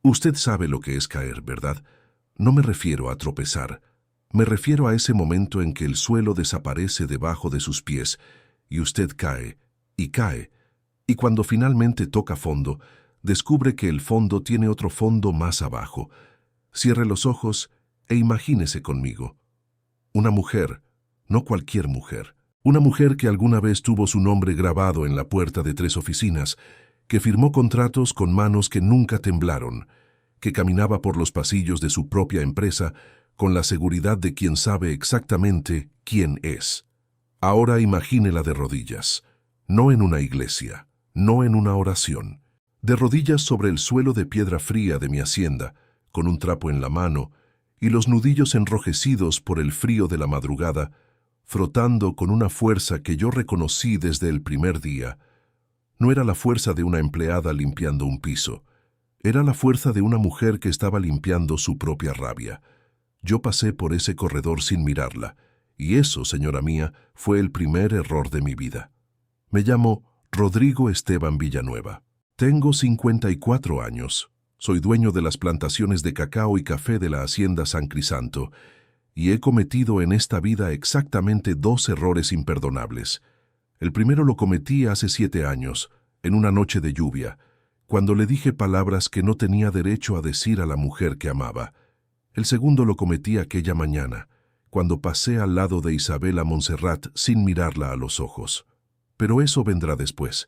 Usted sabe lo que es caer, ¿verdad? No me refiero a tropezar. Me refiero a ese momento en que el suelo desaparece debajo de sus pies y usted cae, y cae, y cuando finalmente toca fondo, descubre que el fondo tiene otro fondo más abajo. Cierre los ojos e imagínese conmigo. Una mujer, no cualquier mujer. Una mujer que alguna vez tuvo su nombre grabado en la puerta de 3 oficinas, que firmó contratos con manos que nunca temblaron, que caminaba por los pasillos de su propia empresa con la seguridad de quien sabe exactamente quién es. Ahora imagínela de rodillas, no en una iglesia, no en una oración, de rodillas sobre el suelo de piedra fría de mi hacienda, con un trapo en la mano y los nudillos enrojecidos por el frío de la madrugada, frotando con una fuerza que yo reconocí desde el primer día. No era la fuerza de una empleada limpiando un piso, era la fuerza de una mujer que estaba limpiando su propia rabia. Yo pasé por ese corredor sin mirarla, y eso, señora mía, fue el primer error de mi vida. Me llamo Rodrigo Esteban Villanueva. Tengo 54 años. Soy dueño de las plantaciones de cacao y café de la hacienda San Crisanto, y he cometido en esta vida exactamente 2 errores imperdonables. El primero lo cometí hace 7 años, en una noche de lluvia, cuando le dije palabras que no tenía derecho a decir a la mujer que amaba. El segundo lo cometí aquella mañana, cuando pasé al lado de Isabela Montserrat sin mirarla a los ojos. Pero eso vendrá después.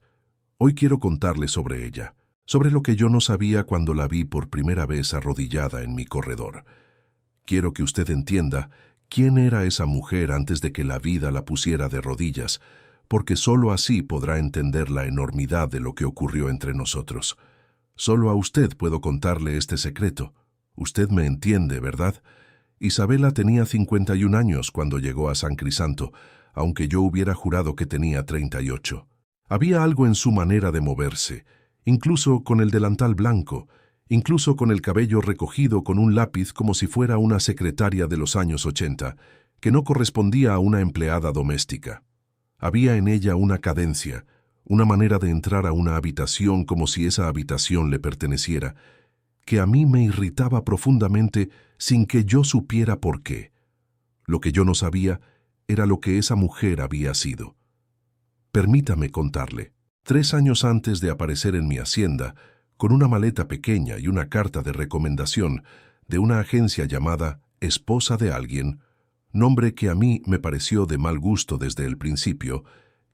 Hoy quiero contarle sobre ella, sobre lo que yo no sabía cuando la vi por primera vez arrodillada en mi corredor. Quiero que usted entienda quién era esa mujer antes de que la vida la pusiera de rodillas, porque sólo así podrá entender la enormidad de lo que ocurrió entre nosotros. Solo a usted puedo contarle este secreto. Usted me entiende, ¿verdad? Isabela tenía 51 años cuando llegó a San Crisanto, aunque yo hubiera jurado que tenía 38. Había algo en su manera de moverse, incluso con el delantal blanco, incluso con el cabello recogido con un lápiz como si fuera una secretaria de los años 80, que no correspondía a una empleada doméstica. Había en ella una cadencia, una manera de entrar a una habitación como si esa habitación le perteneciera, que a mí me irritaba profundamente sin que yo supiera por qué. Lo que yo no sabía era lo que esa mujer había sido. Permítame contarle. 3 años antes de aparecer en mi hacienda, con una maleta pequeña y una carta de recomendación de una agencia llamada Esposa de Alguien, nombre que a mí me pareció de mal gusto desde el principio,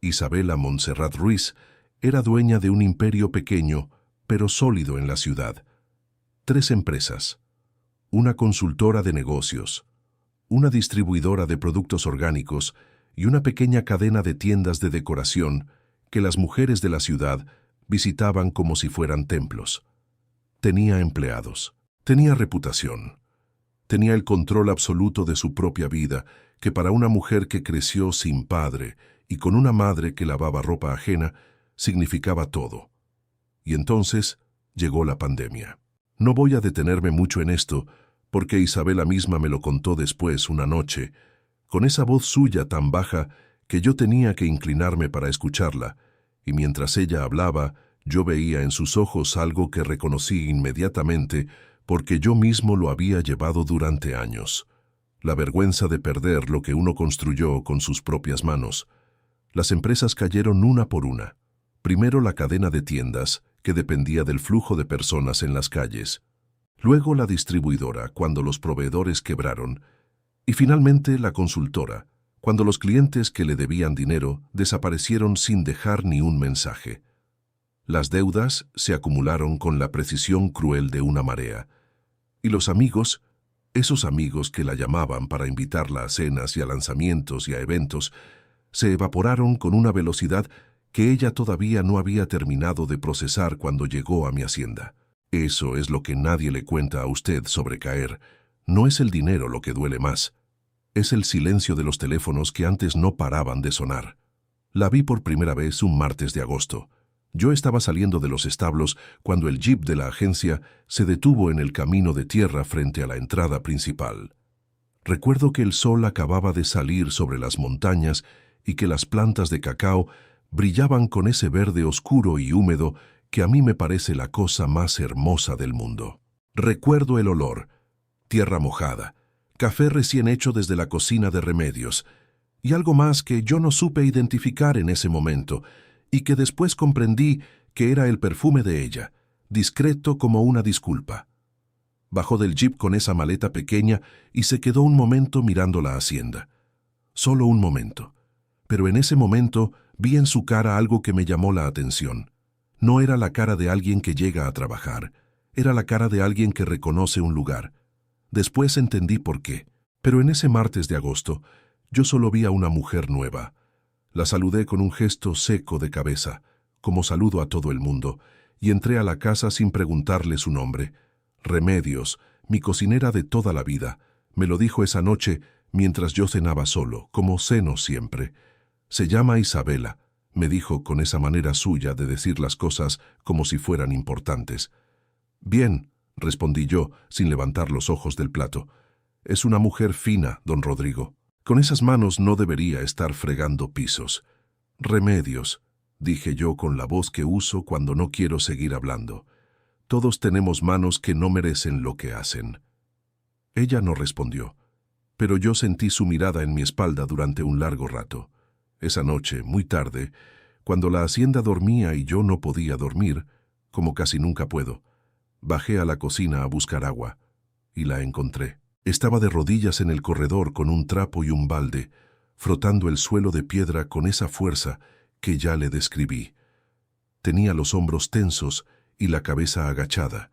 Isabela Montserrat Ruiz era dueña de un imperio pequeño, pero sólido en la ciudad. 3 empresas, una consultora de negocios, una distribuidora de productos orgánicos y una pequeña cadena de tiendas de decoración que las mujeres de la ciudad visitaban como si fueran templos. Tenía empleados, tenía reputación, tenía el control absoluto de su propia vida, que para una mujer que creció sin padre y con una madre que lavaba ropa ajena, significaba todo. Y entonces llegó la pandemia. No voy a detenerme mucho en esto, porque Isabela misma me lo contó después una noche, con esa voz suya tan baja que yo tenía que inclinarme para escucharla, y mientras ella hablaba, yo veía en sus ojos algo que reconocí inmediatamente porque yo mismo lo había llevado durante años. La vergüenza de perder lo que uno construyó con sus propias manos. Las empresas cayeron una por una. Primero la cadena de tiendas, que dependía del flujo de personas en las calles. Luego la distribuidora, cuando los proveedores quebraron. Y finalmente la consultora, cuando los clientes que le debían dinero desaparecieron sin dejar ni un mensaje. Las deudas se acumularon con la precisión cruel de una marea. Y los amigos, esos amigos que la llamaban para invitarla a cenas y a lanzamientos y a eventos, se evaporaron con una velocidad que ella todavía no había terminado de procesar cuando llegó a mi hacienda. Eso es lo que nadie le cuenta a usted sobre caer. No es el dinero lo que duele más. Es el silencio de los teléfonos que antes no paraban de sonar. La vi por primera vez un martes de agosto. Yo estaba saliendo de los establos cuando el jeep de la agencia se detuvo en el camino de tierra frente a la entrada principal. Recuerdo que el sol acababa de salir sobre las montañas y que las plantas de cacao brillaban con ese verde oscuro y húmedo que a mí me parece la cosa más hermosa del mundo. Recuerdo el olor, tierra mojada, café recién hecho desde la cocina de Remedios, y algo más que yo no supe identificar en ese momento, y que después comprendí que era el perfume de ella, discreto como una disculpa. Bajó del jeep con esa maleta pequeña y se quedó un momento mirando la hacienda. Solo un momento. Pero en ese momento vi en su cara algo que me llamó la atención. No era la cara de alguien que llega a trabajar, era la cara de alguien que reconoce un lugar. Después entendí por qué, pero en ese martes de agosto yo solo vi a una mujer nueva. La saludé con un gesto seco de cabeza, como saludo a todo el mundo, y entré a la casa sin preguntarle su nombre. Remedios, mi cocinera de toda la vida, me lo dijo esa noche mientras yo cenaba solo, como ceno siempre. Se llama Isabela, me dijo con esa manera suya de decir las cosas como si fueran importantes. Bien, respondí yo, sin levantar los ojos del plato. Es una mujer fina, don Rodrigo. Con esas manos no debería estar fregando pisos. Remedios, dije yo con la voz que uso cuando no quiero seguir hablando. Todos tenemos manos que no merecen lo que hacen. Ella no respondió, pero yo sentí su mirada en mi espalda durante un largo rato. Esa noche, muy tarde, cuando la hacienda dormía y yo no podía dormir, como casi nunca puedo, bajé a la cocina a buscar agua, y la encontré. Estaba de rodillas en el corredor con un trapo y un balde, frotando el suelo de piedra con esa fuerza que ya le describí. Tenía los hombros tensos y la cabeza agachada,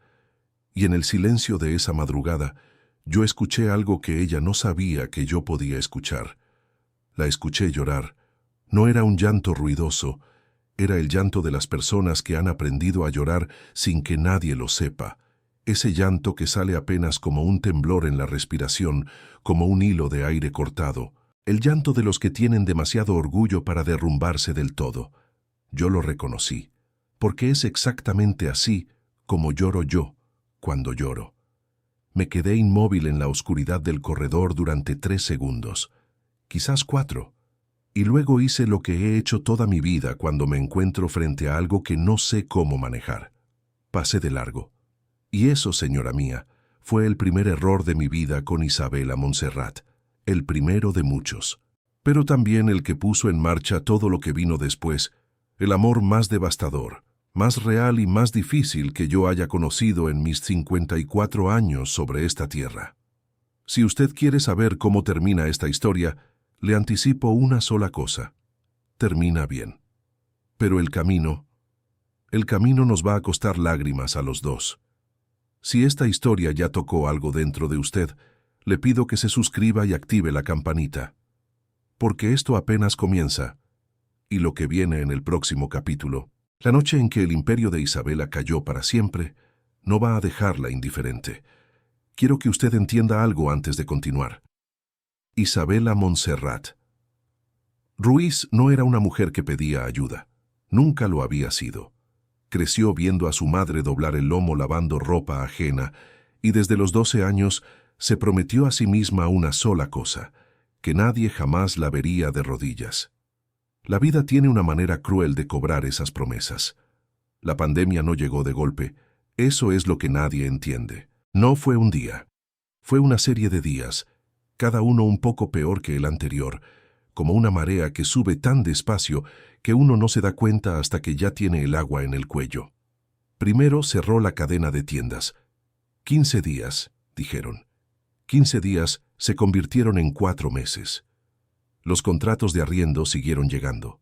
y en el silencio de esa madrugada yo escuché algo que ella no sabía que yo podía escuchar. La escuché llorar. No era un llanto ruidoso, era el llanto de las personas que han aprendido a llorar sin que nadie lo sepa. Ese llanto que sale apenas como un temblor en la respiración, como un hilo de aire cortado. El llanto de los que tienen demasiado orgullo para derrumbarse del todo. Yo lo reconocí, porque es exactamente así como lloro yo cuando lloro. Me quedé inmóvil en la oscuridad del corredor durante 3 segundos, quizás 4, y luego hice lo que he hecho toda mi vida cuando me encuentro frente a algo que no sé cómo manejar. Pasé de largo. Y eso, señora mía, fue el primer error de mi vida con Isabela Montserrat, el primero de muchos, pero también el que puso en marcha todo lo que vino después, el amor más devastador, más real y más difícil que yo haya conocido en mis 54 años sobre esta tierra. Si usted quiere saber cómo termina esta historia, le anticipo una sola cosa. Termina bien. Pero el camino nos va a costar lágrimas a los dos. Si esta historia ya tocó algo dentro de usted, le pido que se suscriba y active la campanita. Porque esto apenas comienza. Y lo que viene en el próximo capítulo, la noche en que el imperio de Isabela cayó para siempre, no va a dejarla indiferente. Quiero que usted entienda algo antes de continuar. Isabela Montserrat. Ruiz no era una mujer que pedía ayuda. Nunca lo había sido. Creció viendo a su madre doblar el lomo lavando ropa ajena y desde los 12 años se prometió a sí misma una sola cosa, que nadie jamás la vería de rodillas. La vida tiene una manera cruel de cobrar esas promesas. La pandemia no llegó de golpe, eso es lo que nadie entiende. No fue un día, fue una serie de días, cada uno un poco peor que el anterior, como una marea que sube tan despacio que uno no se da cuenta hasta que ya tiene el agua en el cuello. Primero cerró la cadena de tiendas. 15 días, dijeron. 15 días se convirtieron en 4 meses. Los contratos de arriendo siguieron llegando.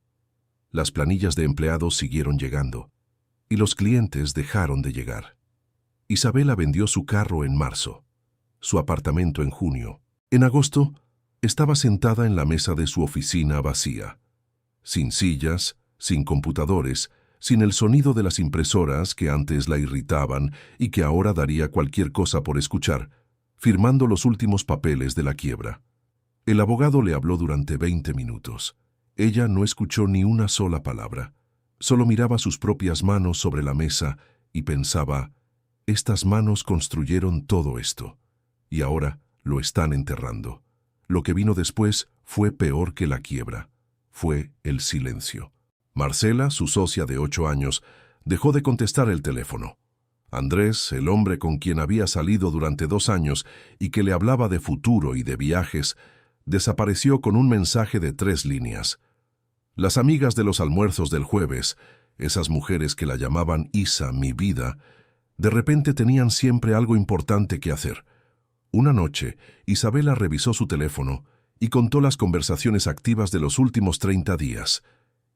Las planillas de empleados siguieron llegando. Y los clientes dejaron de llegar. Isabela vendió su carro en marzo, su apartamento en junio. En agosto, estaba sentada en la mesa de su oficina vacía, sin sillas, sin computadores, sin el sonido de las impresoras que antes la irritaban y que ahora daría cualquier cosa por escuchar, firmando los últimos papeles de la quiebra. El abogado le habló durante 20 minutos. Ella no escuchó ni una sola palabra. Solo miraba sus propias manos sobre la mesa y pensaba, estas manos construyeron todo esto, y ahora lo están enterrando. Lo que vino después fue peor que la quiebra. Fue el silencio. Marcela, su socia de 8 años, dejó de contestar el teléfono. Andrés, el hombre con quien había salido durante 2 años y que le hablaba de futuro y de viajes, desapareció con un mensaje de 3 líneas. Las amigas de los almuerzos del jueves, esas mujeres que la llamaban Isa, mi vida, de repente tenían siempre algo importante que hacer. Una noche, Isabela revisó su teléfono y contó las conversaciones activas de los últimos 30 días.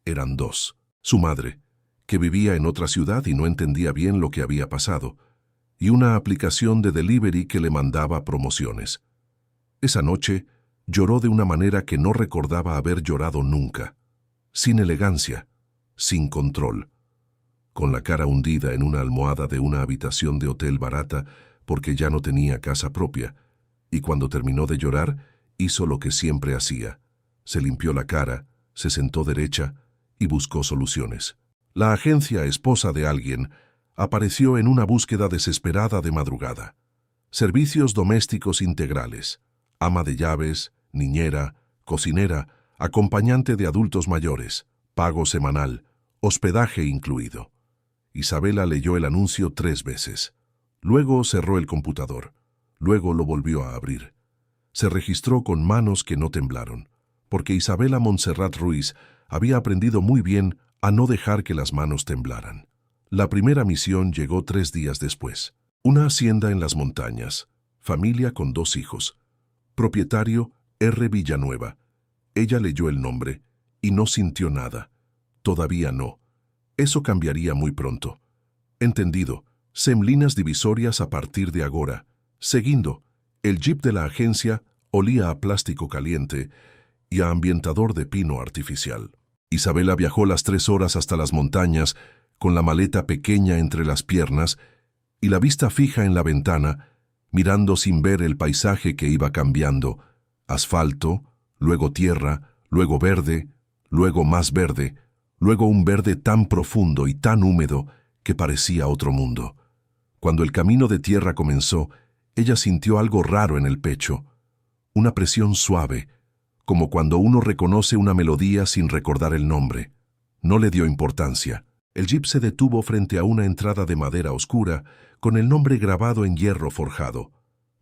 Eran 2. Su madre, que vivía en otra ciudad y no entendía bien lo que había pasado, y una aplicación de delivery que le mandaba promociones. Esa noche, lloró de una manera que no recordaba haber llorado nunca, sin elegancia, sin control, con la cara hundida en una almohada de una habitación de hotel barata porque ya no tenía casa propia, y cuando terminó de llorar, hizo lo que siempre hacía. Se limpió la cara, se sentó derecha y buscó soluciones. La agencia esposa de alguien apareció en una búsqueda desesperada de madrugada. Servicios domésticos integrales, ama de llaves, niñera, cocinera, acompañante de adultos mayores, pago semanal, hospedaje incluido. Isabela leyó el anuncio 3 veces. Luego cerró el computador. Luego lo volvió a abrir. Se registró con manos que no temblaron, porque Isabela Montserrat Ruiz había aprendido muy bien a no dejar que las manos temblaran. La primera misión llegó 3 días después. Una hacienda en las montañas, familia con 2 hijos. Propietario R. Villanueva. Ella leyó el nombre y no sintió nada. Todavía no. Eso cambiaría muy pronto. Entendido. Semlinas divisorias a partir de agora. Seguindo, el jeep de la agencia olía a plástico caliente y a ambientador de pino artificial. Isabela viajó las 3 horas hasta las montañas con la maleta pequeña entre las piernas y la vista fija en la ventana, mirando sin ver el paisaje que iba cambiando. Asfalto, luego tierra, luego verde, luego más verde, luego un verde tan profundo y tan húmedo que parecía otro mundo. Cuando el camino de tierra comenzó, ella sintió algo raro en el pecho, una presión suave, como cuando uno reconoce una melodía sin recordar el nombre. No le dio importancia. El jeep se detuvo frente a una entrada de madera oscura con el nombre grabado en hierro forjado,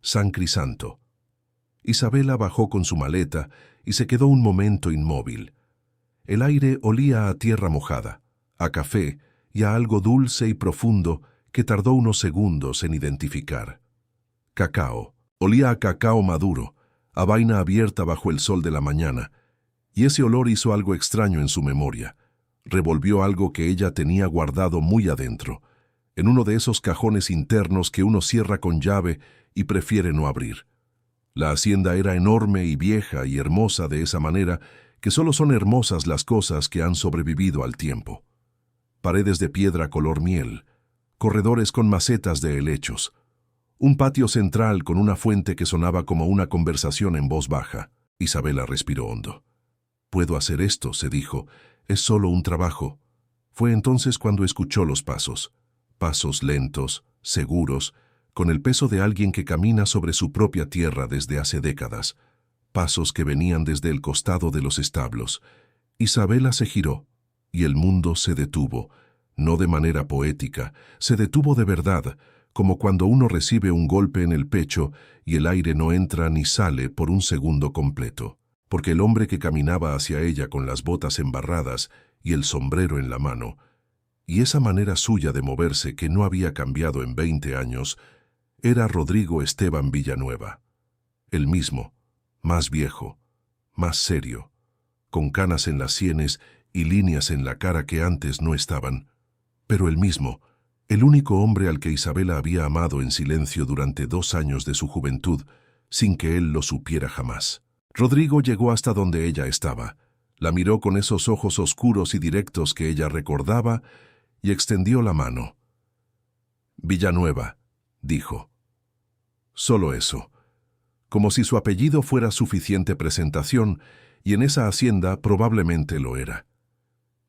San Crisanto. Isabela bajó con su maleta y se quedó un momento inmóvil. El aire olía a tierra mojada, a café y a algo dulce y profundo que tardó unos segundos en identificar. Cacao. Olía a cacao maduro, a vaina abierta bajo el sol de la mañana, y ese olor hizo algo extraño en su memoria. Revolvió algo que ella tenía guardado muy adentro, en uno de esos cajones internos que uno cierra con llave y prefiere no abrir. La hacienda era enorme y vieja y hermosa de esa manera que solo son hermosas las cosas que han sobrevivido al tiempo. Paredes de piedra color miel, corredores con macetas de helechos, un patio central con una fuente que sonaba como una conversación en voz baja. Isabela respiró hondo. «Puedo hacer esto», se dijo, «es solo un trabajo». Fue entonces cuando escuchó los pasos. Pasos lentos, seguros, con el peso de alguien que camina sobre su propia tierra desde hace décadas. Pasos que venían desde el costado de los establos. Isabela se giró, y el mundo se detuvo, no de manera poética, se detuvo de verdad, como cuando uno recibe un golpe en el pecho y el aire no entra ni sale por un segundo completo, porque el hombre que caminaba hacia ella con las botas embarradas y el sombrero en la mano, y esa manera suya de moverse que no había cambiado en 20 años, era Rodrigo Esteban Villanueva. El mismo, más viejo, más serio, con canas en las sienes y líneas en la cara que antes no estaban, pero el mismo, el único hombre al que Isabela había amado en silencio durante 2 años de su juventud, sin que él lo supiera jamás. Rodrigo llegó hasta donde ella estaba, la miró con esos ojos oscuros y directos que ella recordaba y extendió la mano. «Villanueva», dijo. Solo eso, como si su apellido fuera suficiente presentación, y en esa hacienda probablemente lo era.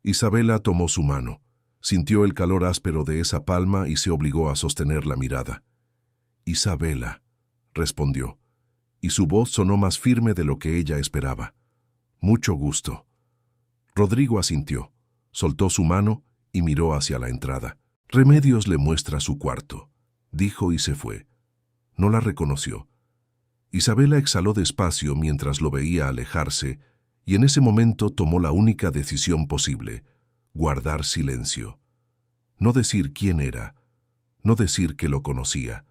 Isabela tomó su mano, sintió el calor áspero de esa palma y se obligó a sostener la mirada. «Isabela», respondió, y su voz sonó más firme de lo que ella esperaba. «Mucho gusto». Rodrigo asintió, soltó su mano y miró hacia la entrada. Remedios le muestra su cuarto, dijo y se fue. No la reconoció. Isabela exhaló despacio mientras lo veía alejarse, y en ese momento tomó la única decisión posible: guardar silencio. No decir quién era, no decir que lo conocía,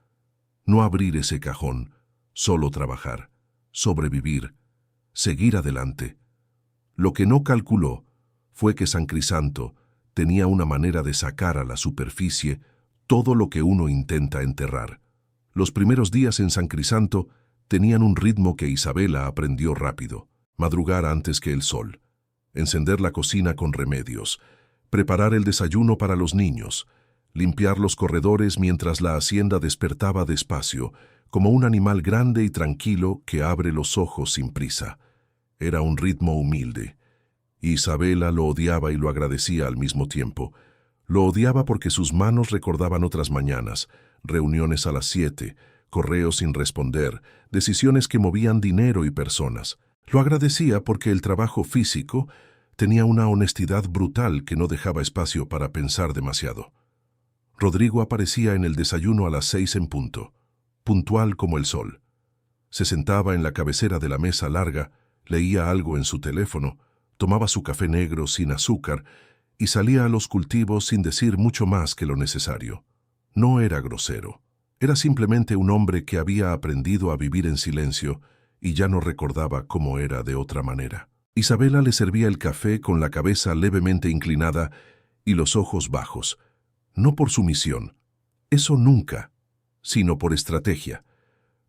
no abrir ese cajón, solo trabajar, sobrevivir, seguir adelante. Lo que no calculó fue que San Crisanto tenía una manera de sacar a la superficie todo lo que uno intenta enterrar. Los primeros días en San Crisanto tenían un ritmo que Isabela aprendió rápido: madrugar antes que el sol, encender la cocina con Remedios, preparar el desayuno para los niños, limpiar los corredores mientras la hacienda despertaba despacio, como un animal grande y tranquilo que abre los ojos sin prisa. Era un ritmo humilde. Isabela lo odiaba y lo agradecía al mismo tiempo. Lo odiaba porque sus manos recordaban otras mañanas, reuniones a las 7, correos sin responder, decisiones que movían dinero y personas. Lo agradecía porque el trabajo físico tenía una honestidad brutal que no dejaba espacio para pensar demasiado. Rodrigo aparecía en el desayuno a las 6 en punto, puntual como el sol. Se sentaba en la cabecera de la mesa larga, leía algo en su teléfono, tomaba su café negro sin azúcar y salía a los cultivos sin decir mucho más que lo necesario. No era grosero. Era simplemente un hombre que había aprendido a vivir en silencio y ya no recordaba cómo era de otra manera. Isabela le servía el café con la cabeza levemente inclinada y los ojos bajos. No por sumisión, eso nunca, sino por estrategia,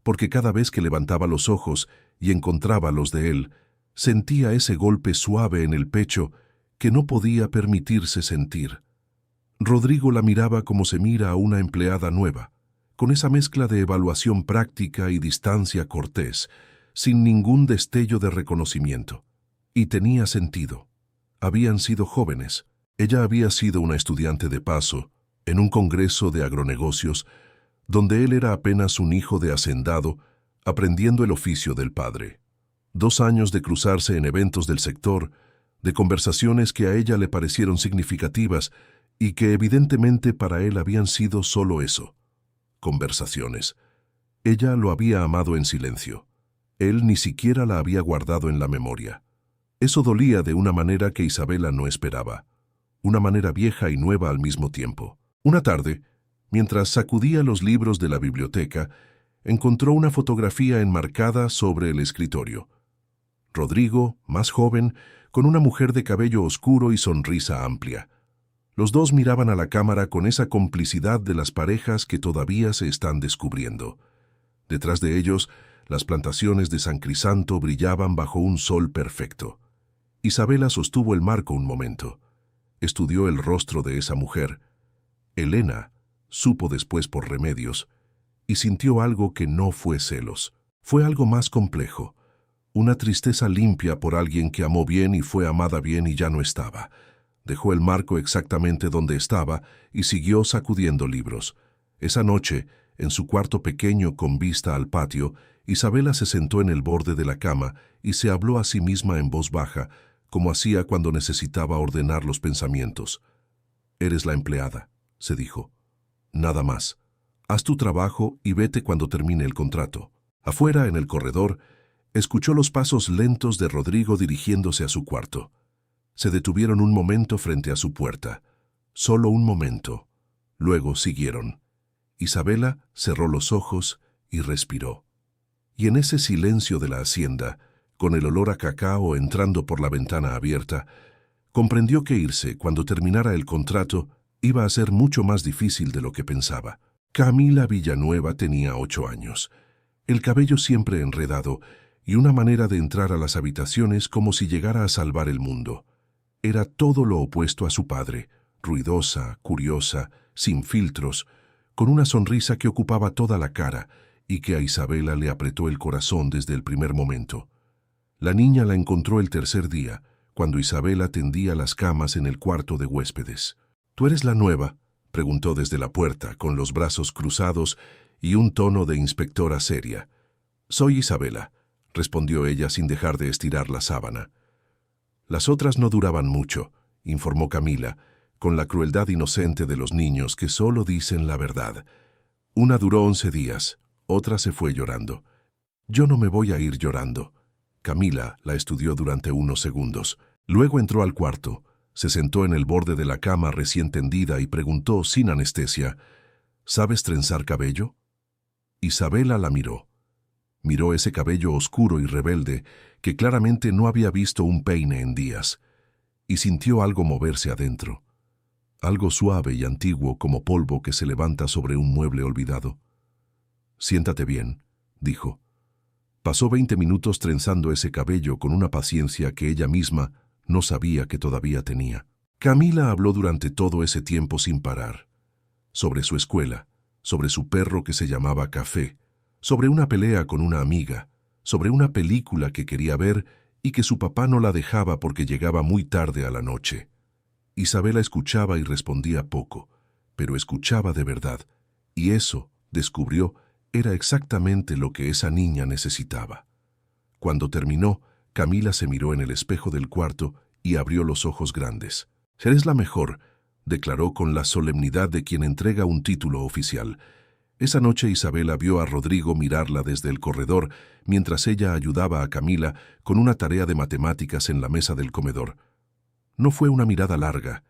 porque cada vez que levantaba los ojos y encontraba los de él, sentía ese golpe suave en el pecho que no podía permitirse sentir. Rodrigo la miraba como se mira a una empleada nueva, con esa mezcla de evaluación práctica y distancia cortés, sin ningún destello de reconocimiento. Y tenía sentido. Habían sido jóvenes. Ella había sido una estudiante de paso, en un congreso de agronegocios, donde él era apenas un hijo de hacendado, aprendiendo el oficio del padre. 2 años de cruzarse en eventos del sector, de conversaciones que a ella le parecieron significativas y que evidentemente para él habían sido solo eso: conversaciones. Ella lo había amado en silencio. Él ni siquiera la había guardado en la memoria. Eso dolía de una manera que Isabela no esperaba, una manera vieja y nueva al mismo tiempo. Una tarde, mientras sacudía los libros de la biblioteca, encontró una fotografía enmarcada sobre el escritorio. Rodrigo, más joven, con una mujer de cabello oscuro y sonrisa amplia. Los dos miraban a la cámara con esa complicidad de las parejas que todavía se están descubriendo. Detrás de ellos, las plantaciones de San Crisanto brillaban bajo un sol perfecto. Isabela sostuvo el marco un momento. Estudió el rostro de esa mujer. Elena, supo después por Remedios, y sintió algo que no fue celos. Fue algo más complejo. Una tristeza limpia por alguien que amó bien y fue amada bien y ya no estaba. Dejó el marco exactamente donde estaba y siguió sacudiendo libros. Esa noche, en su cuarto pequeño con vista al patio, Isabela se sentó en el borde de la cama y se habló a sí misma en voz baja, como hacía cuando necesitaba ordenar los pensamientos. «Eres la empleada», se dijo. «Nada más. Haz tu trabajo y vete cuando termine el contrato». Afuera, en el corredor, escuchó los pasos lentos de Rodrigo dirigiéndose a su cuarto. Se detuvieron un momento frente a su puerta. Solo un momento. Luego siguieron. Isabela cerró los ojos y respiró. Y en ese silencio de la hacienda, con el olor a cacao entrando por la ventana abierta, comprendió que irse cuando terminara el contrato iba a ser mucho más difícil de lo que pensaba. Camila Villanueva tenía 8 años, el cabello siempre enredado y una manera de entrar a las habitaciones como si llegara a salvar el mundo. Era todo lo opuesto a su padre, ruidosa, curiosa, sin filtros, con una sonrisa que ocupaba toda la cara y que a Isabela le apretó el corazón desde el primer momento. La niña la encontró el tercer día, cuando Isabela tendía las camas en el cuarto de huéspedes. «¿Tú eres la nueva?», preguntó desde la puerta, con los brazos cruzados y un tono de inspectora seria. «Soy Isabela», respondió ella sin dejar de estirar la sábana. «Las otras no duraban mucho», informó Camila, con la crueldad inocente de los niños que solo dicen la verdad. Una duró 11 días, otra se fue llorando. Yo no me voy a ir llorando. Camila la estudió durante unos segundos. Luego entró al cuarto, se sentó en el borde de la cama recién tendida y preguntó sin anestesia, ¿sabes trenzar cabello? Isabela la miró. Miró ese cabello oscuro y rebelde que claramente no había visto un peine en días, y sintió algo moverse adentro. Algo suave y antiguo como polvo que se levanta sobre un mueble olvidado. Siéntate bien, dijo. Pasó 20 minutos trenzando ese cabello con una paciencia que ella misma no sabía que todavía tenía. Camila habló durante todo ese tiempo sin parar. Sobre su escuela, sobre su perro que se llamaba Café, sobre una pelea con una amiga, sobre una película que quería ver y que su papá no la dejaba porque llegaba muy tarde a la noche. Isabela escuchaba y respondía poco, pero escuchaba de verdad, y eso, descubrió, era exactamente lo que esa niña necesitaba. Cuando terminó, Camila se miró en el espejo del cuarto y abrió los ojos grandes. «Eres la mejor», declaró con la solemnidad de quien entrega un título oficial. Esa noche Isabela vio a Rodrigo mirarla desde el corredor mientras ella ayudaba a Camila con una tarea de matemáticas en la mesa del comedor. No fue una mirada larga,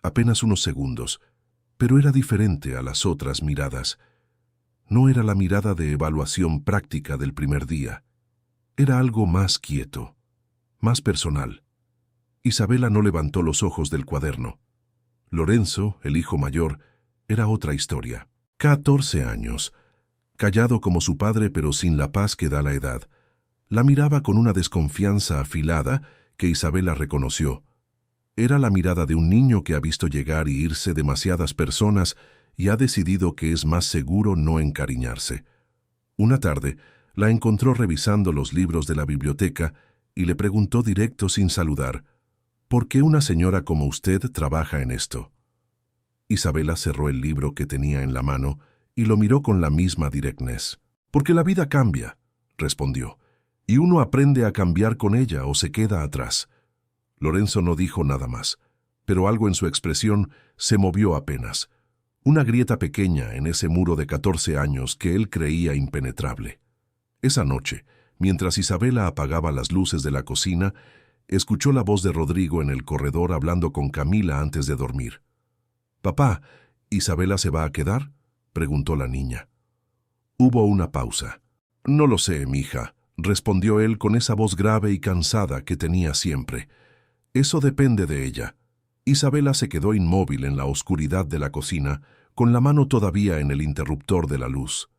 apenas unos segundos, pero era diferente a las otras miradas. No era la mirada de evaluación práctica del primer día. Era algo más quieto, más personal. Isabela no levantó los ojos del cuaderno. Lorenzo, el hijo mayor, era otra historia. 14 años, callado como su padre pero sin la paz que da la edad. La miraba con una desconfianza afilada que Isabela reconoció. Era la mirada de un niño que ha visto llegar y irse demasiadas personas y ha decidido que es más seguro no encariñarse. Una tarde, la encontró revisando los libros de la biblioteca y le preguntó directo sin saludar, «¿Por qué una señora como usted trabaja en esto?» Isabela cerró el libro que tenía en la mano y lo miró con la misma directness. «Porque la vida cambia», respondió, «y uno aprende a cambiar con ella o se queda atrás». Lorenzo no dijo nada más, pero algo en su expresión se movió apenas. Una grieta pequeña en ese muro de 14 años que él creía impenetrable. Esa noche, mientras Isabela apagaba las luces de la cocina, escuchó la voz de Rodrigo en el corredor hablando con Camila antes de dormir. «Papá, ¿Isabela se va a quedar?», preguntó la niña. Hubo una pausa. «No lo sé, mija», respondió él con esa voz grave y cansada que tenía siempre. «Eso depende de ella». Isabela se quedó inmóvil en la oscuridad de la cocina, con la mano todavía en el interruptor de la luz.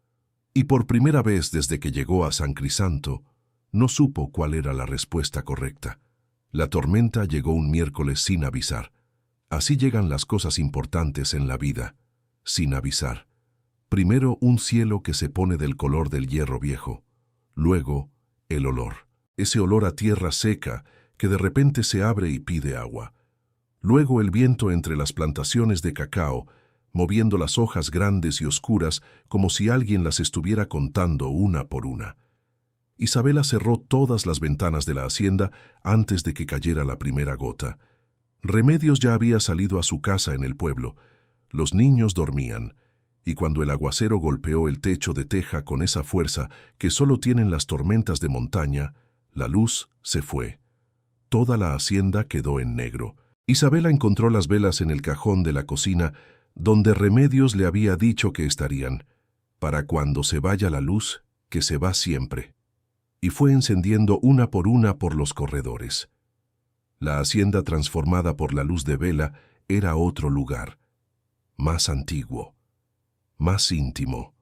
Y por primera vez desde que llegó a San Crisanto, no supo cuál era la respuesta correcta. La tormenta llegó un miércoles sin avisar. Así llegan las cosas importantes en la vida, sin avisar. Primero un cielo que se pone del color del hierro viejo. Luego, el olor. Ese olor a tierra seca que de repente se abre y pide agua. Luego el viento entre las plantaciones de cacao, moviendo las hojas grandes y oscuras como si alguien las estuviera contando una por una. Isabela cerró todas las ventanas de la hacienda antes de que cayera la primera gota. Remedios ya había salido a su casa en el pueblo. Los niños dormían, y cuando el aguacero golpeó el techo de teja con esa fuerza que solo tienen las tormentas de montaña, la luz se fue. Toda la hacienda quedó en negro. Isabela encontró las velas en el cajón de la cocina, donde Remedios le había dicho que estarían, para cuando se vaya la luz, que se va siempre. Y fue encendiendo una por los corredores. La hacienda transformada por la luz de vela era otro lugar, más antiguo, más íntimo,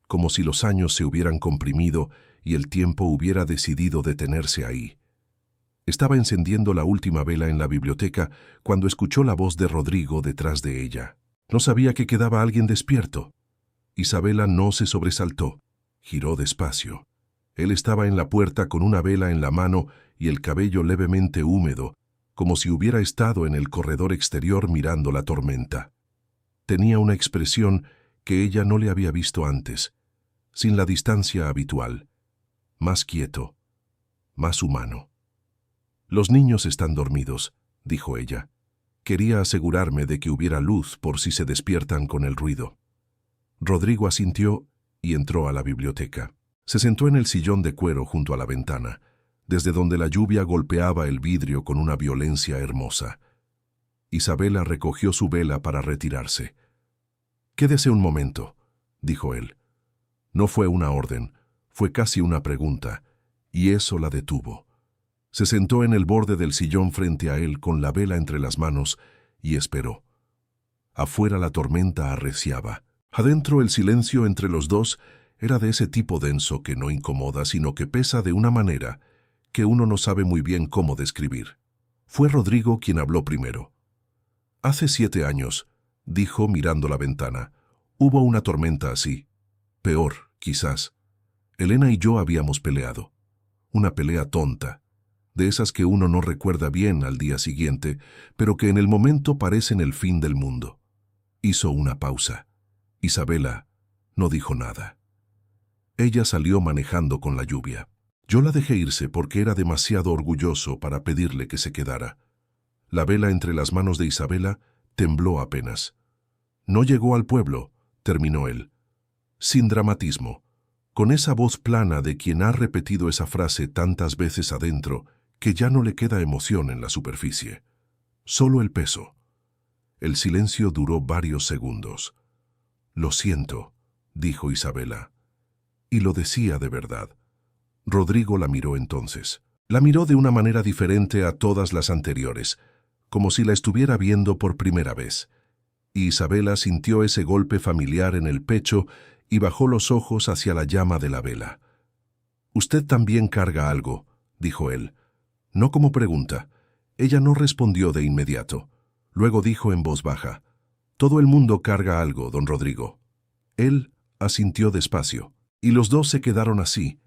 como si los años se hubieran comprimido y el tiempo hubiera decidido detenerse ahí. Estaba encendiendo la última vela en la biblioteca cuando escuchó la voz de Rodrigo detrás de ella. No sabía que quedaba alguien despierto. Isabela no se sobresaltó. Giró despacio. Él estaba en la puerta con una vela en la mano y el cabello levemente húmedo, como si hubiera estado en el corredor exterior mirando la tormenta. Tenía una expresión que ella no le había visto antes, sin la distancia habitual, más quieto, más humano. «Los niños están dormidos», dijo ella. Quería asegurarme de que hubiera luz por si se despiertan con el ruido. Rodrigo asintió y entró a la biblioteca. Se sentó en el sillón de cuero junto a la ventana, desde donde la lluvia golpeaba el vidrio con una violencia hermosa. Isabela recogió su vela para retirarse. «Quédese un momento», dijo él. No fue una orden, fue casi una pregunta, y eso la detuvo. Se sentó en el borde del sillón frente a él con la vela entre las manos y esperó. Afuera la tormenta arreciaba. Adentro el silencio entre los dos era de ese tipo denso que no incomoda, sino que pesa de una manera que uno no sabe muy bien cómo describir. Fue Rodrigo quien habló primero. «Hace 7 años», dijo mirando la ventana, «hubo una tormenta así. Peor, quizás. Elena y yo habíamos peleado. Una pelea tonta, de esas que uno no recuerda bien al día siguiente, pero que en el momento parecen el fin del mundo». Hizo una pausa. Isabela no dijo nada. Ella salió manejando con la lluvia. Yo la dejé irse porque era demasiado orgulloso para pedirle que se quedara. La vela entre las manos de Isabela tembló apenas. «No llegó al pueblo», terminó él, sin dramatismo, con esa voz plana de quien ha repetido esa frase tantas veces adentro que ya no le queda emoción en la superficie. Solo el peso. El silencio duró varios segundos. «Lo siento», dijo Isabela. Y lo decía de verdad. Rodrigo la miró entonces. La miró de una manera diferente a todas las anteriores, como si la estuviera viendo por primera vez. Y Isabela sintió ese golpe familiar en el pecho y bajó los ojos hacia la llama de la vela. «Usted también carga algo», dijo él. No como pregunta. Ella no respondió de inmediato. Luego dijo en voz baja: «Todo el mundo carga algo, don Rodrigo». Él asintió despacio, y los dos se quedaron así,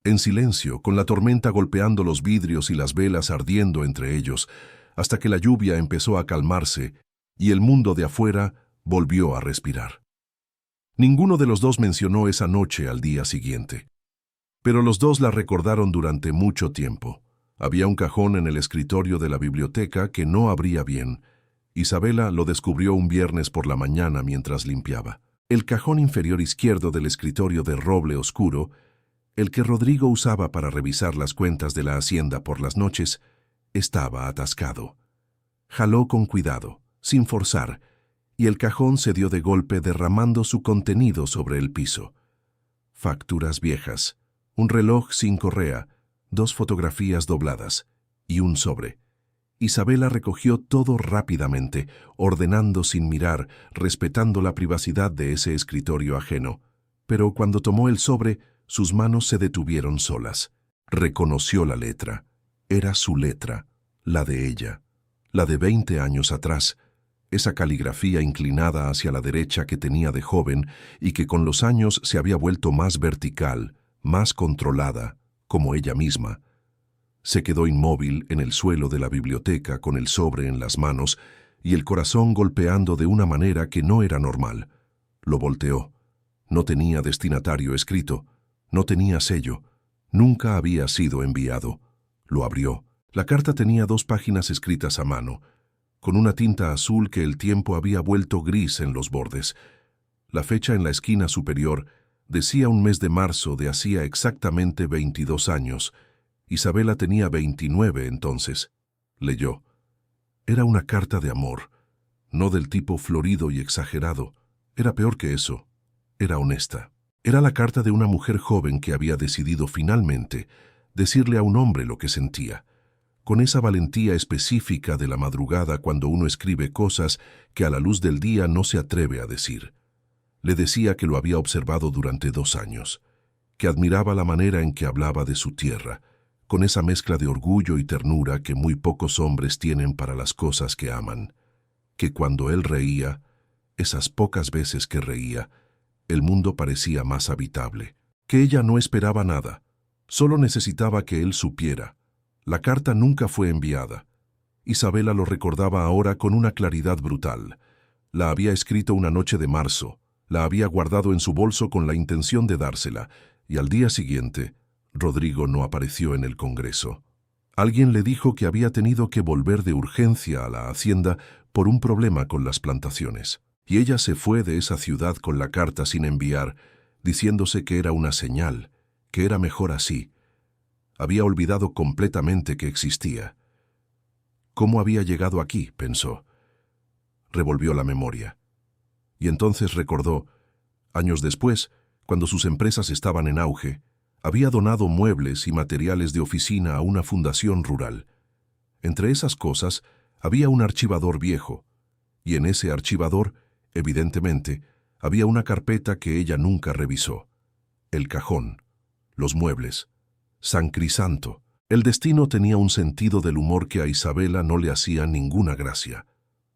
en silencio, con la tormenta golpeando los vidrios y las velas ardiendo entre ellos, hasta que la lluvia empezó a calmarse y el mundo de afuera volvió a respirar. Ninguno de los dos mencionó esa noche al día siguiente, pero los dos la recordaron durante mucho tiempo. Había un cajón en el escritorio de la biblioteca que no abría bien. Isabela lo descubrió un viernes por la mañana mientras limpiaba. El cajón inferior izquierdo del escritorio de roble oscuro, el que Rodrigo usaba para revisar las cuentas de la hacienda por las noches, estaba atascado. Jaló con cuidado, sin forzar, y el cajón se dio de golpe derramando su contenido sobre el piso. Facturas viejas, un reloj sin correa, 2 fotografías dobladas y un sobre. Isabela recogió todo rápidamente, ordenando sin mirar, respetando la privacidad de ese escritorio ajeno. Pero cuando tomó el sobre, sus manos se detuvieron solas. Reconoció la letra. Era su letra, la de ella, la de 20 años atrás, esa caligrafía inclinada hacia la derecha que tenía de joven y que con los años se había vuelto más vertical, más controlada, como ella misma. Se quedó inmóvil en el suelo de la biblioteca con el sobre en las manos y el corazón golpeando de una manera que no era normal. Lo volteó. No tenía destinatario escrito, no tenía sello, nunca había sido enviado. Lo abrió. La carta tenía 2 páginas escritas a mano, con una tinta azul que el tiempo había vuelto gris en los bordes. La fecha en la esquina superior decía un mes de marzo de hacía exactamente 22 años. Isabela tenía 29 entonces. Leyó. Era una carta de amor, no del tipo florido y exagerado. Era peor que eso. Era honesta. Era la carta de una mujer joven que había decidido finalmente decirle a un hombre lo que sentía, con esa valentía específica de la madrugada cuando uno escribe cosas que a la luz del día no se atreve a decir. Le decía que lo había observado durante 2 años, que admiraba la manera en que hablaba de su tierra, con esa mezcla de orgullo y ternura que muy pocos hombres tienen para las cosas que aman, que cuando él reía, esas pocas veces que reía, el mundo parecía más habitable, que ella no esperaba nada, solo necesitaba que él supiera. La carta nunca fue enviada. Isabela lo recordaba ahora con una claridad brutal. La había escrito una noche de marzo, la había guardado en su bolso con la intención de dársela, y al día siguiente, Rodrigo no apareció en el Congreso. Alguien le dijo que había tenido que volver de urgencia a la hacienda por un problema con las plantaciones. Y ella se fue de esa ciudad con la carta sin enviar, diciéndose que era una señal, que era mejor así. Había olvidado completamente que existía. ¿Cómo había llegado aquí?, pensó. Revolvió la memoria. Y entonces recordó, años después, cuando sus empresas estaban en auge, había donado muebles y materiales de oficina a una fundación rural. Entre esas cosas había un archivador viejo, y en ese archivador, evidentemente, había una carpeta que ella nunca revisó. El cajón, los muebles, San Crisanto. El destino tenía un sentido del humor que a Isabela no le hacía ninguna gracia.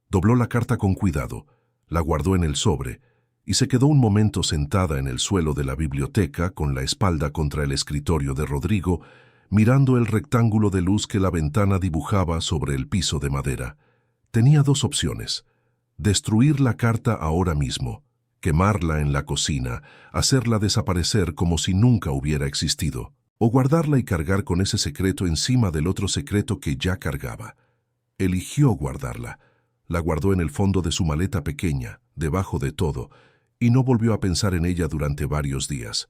Dobló la carta con cuidado, la guardó en el sobre, y se quedó un momento sentada en el suelo de la biblioteca con la espalda contra el escritorio de Rodrigo, mirando el rectángulo de luz que la ventana dibujaba sobre el piso de madera. Tenía dos opciones: destruir la carta ahora mismo, quemarla en la cocina, hacerla desaparecer como si nunca hubiera existido, o guardarla y cargar con ese secreto encima del otro secreto que ya cargaba. Eligió guardarla. La guardó en el fondo de su maleta pequeña, debajo de todo, y no volvió a pensar en ella durante varios días.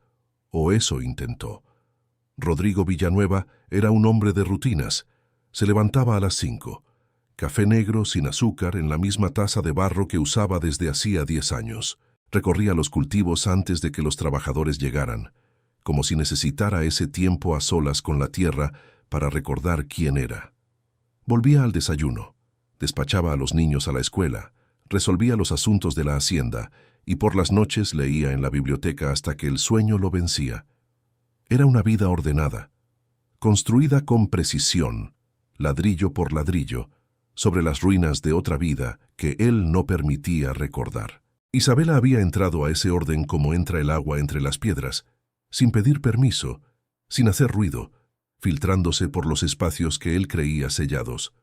O eso intentó. Rodrigo Villanueva era un hombre de rutinas. Se levantaba a las 5. Café negro sin azúcar en la misma taza de barro que usaba desde hacía 10 años. Recorría los cultivos antes de que los trabajadores llegaran, como si necesitara ese tiempo a solas con la tierra para recordar quién era. Volvía al desayuno, despachaba a los niños a la escuela, resolvía los asuntos de la hacienda y por las noches leía en la biblioteca hasta que el sueño lo vencía. Era una vida ordenada, construida con precisión, ladrillo por ladrillo, sobre las ruinas de otra vida que él no permitía recordar. Isabela había entrado a ese orden como entra el agua entre las piedras, sin pedir permiso, sin hacer ruido, filtrándose por los espacios que él creía sellados.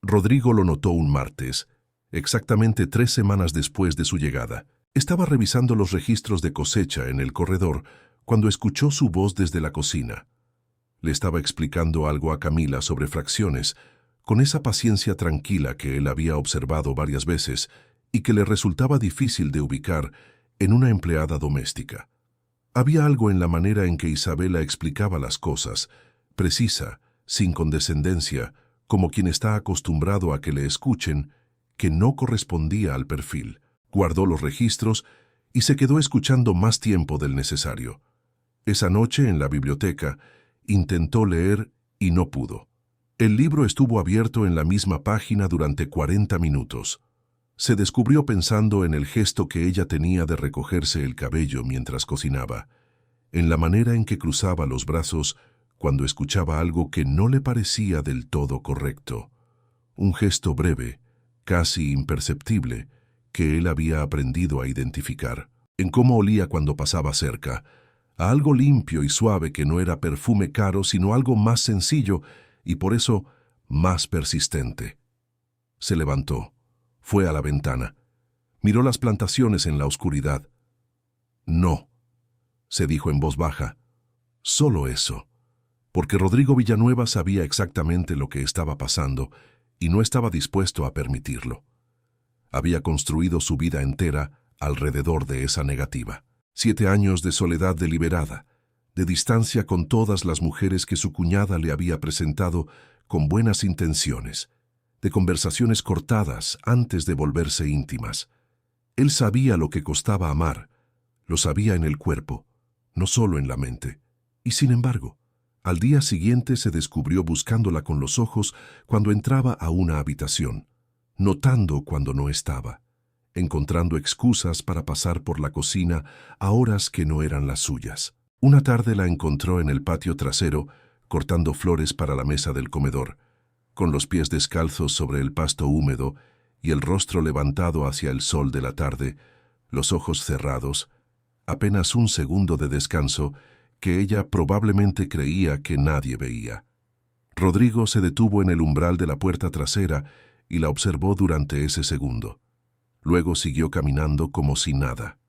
Rodrigo lo notó un martes, exactamente 3 semanas después de su llegada. Estaba revisando los registros de cosecha en el corredor cuando escuchó su voz desde la cocina. Le estaba explicando algo a Camila sobre fracciones, con esa paciencia tranquila que él había observado varias veces y que le resultaba difícil de ubicar en una empleada doméstica. Había algo en la manera en que Isabela explicaba las cosas, precisa, sin condescendencia, como quien está acostumbrado a que le escuchen, que no correspondía al perfil. Guardó los registros y se quedó escuchando más tiempo del necesario. Esa noche, en la biblioteca, intentó leer y no pudo. El libro estuvo abierto en la misma página durante 40 minutos. Se descubrió pensando en el gesto que ella tenía de recogerse el cabello mientras cocinaba, en la manera en que cruzaba los brazos cuando escuchaba algo que no le parecía del todo correcto. Un gesto breve, casi imperceptible, que él había aprendido a identificar, en cómo olía cuando pasaba cerca, a algo limpio y suave que no era perfume caro, sino algo más sencillo y por eso más persistente. Se levantó, fue a la ventana, miró las plantaciones en la oscuridad. No, se dijo en voz baja, solo eso, porque Rodrigo Villanueva sabía exactamente lo que estaba pasando y no estaba dispuesto a permitirlo. Había construido su vida entera alrededor de esa negativa. 7 años de soledad deliberada, de distancia con todas las mujeres que su cuñada le había presentado con buenas intenciones, de conversaciones cortadas antes de volverse íntimas. Él sabía lo que costaba amar, lo sabía en el cuerpo, no solo en la mente. Y sin embargo, al día siguiente se descubrió buscándola con los ojos cuando entraba a una habitación, notando cuando no estaba, encontrando excusas para pasar por la cocina a horas que no eran las suyas. Una tarde la encontró en el patio trasero, cortando flores para la mesa del comedor, con los pies descalzos sobre el pasto húmedo y el rostro levantado hacia el sol de la tarde, los ojos cerrados, apenas un segundo de descanso que ella probablemente creía que nadie veía. Rodrigo se detuvo en el umbral de la puerta trasera y la observó durante ese segundo. Luego siguió caminando como si nada.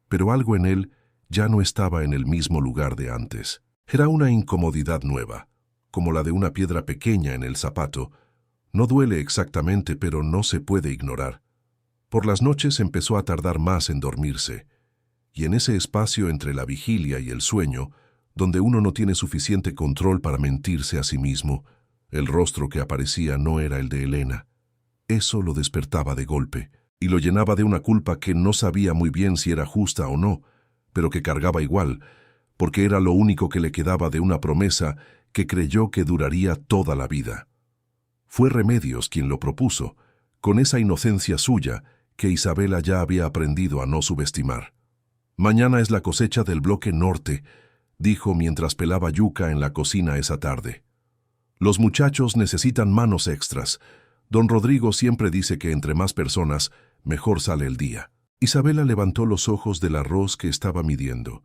Pero algo en él ya no estaba en el mismo lugar de antes. Era una incomodidad nueva, como la de una piedra pequeña en el zapato. No duele exactamente, pero no se puede ignorar. Por las noches empezó a tardar más en dormirse, y en ese espacio entre la vigilia y el sueño, donde uno no tiene suficiente control para mentirse a sí mismo, el rostro que aparecía no era el de Elena. Eso lo despertaba de golpe, y lo llenaba de una culpa que no sabía muy bien si era justa o no, pero que cargaba igual, porque era lo único que le quedaba de una promesa que creyó que duraría toda la vida. Fue Remedios quien lo propuso, con esa inocencia suya que Isabela ya había aprendido a no subestimar. «Mañana es la cosecha del bloque norte», dijo mientras pelaba yuca en la cocina esa tarde. «Los muchachos necesitan manos extras. Don Rodrigo siempre dice que entre más personas, mejor sale el día». Isabela levantó los ojos del arroz que estaba midiendo.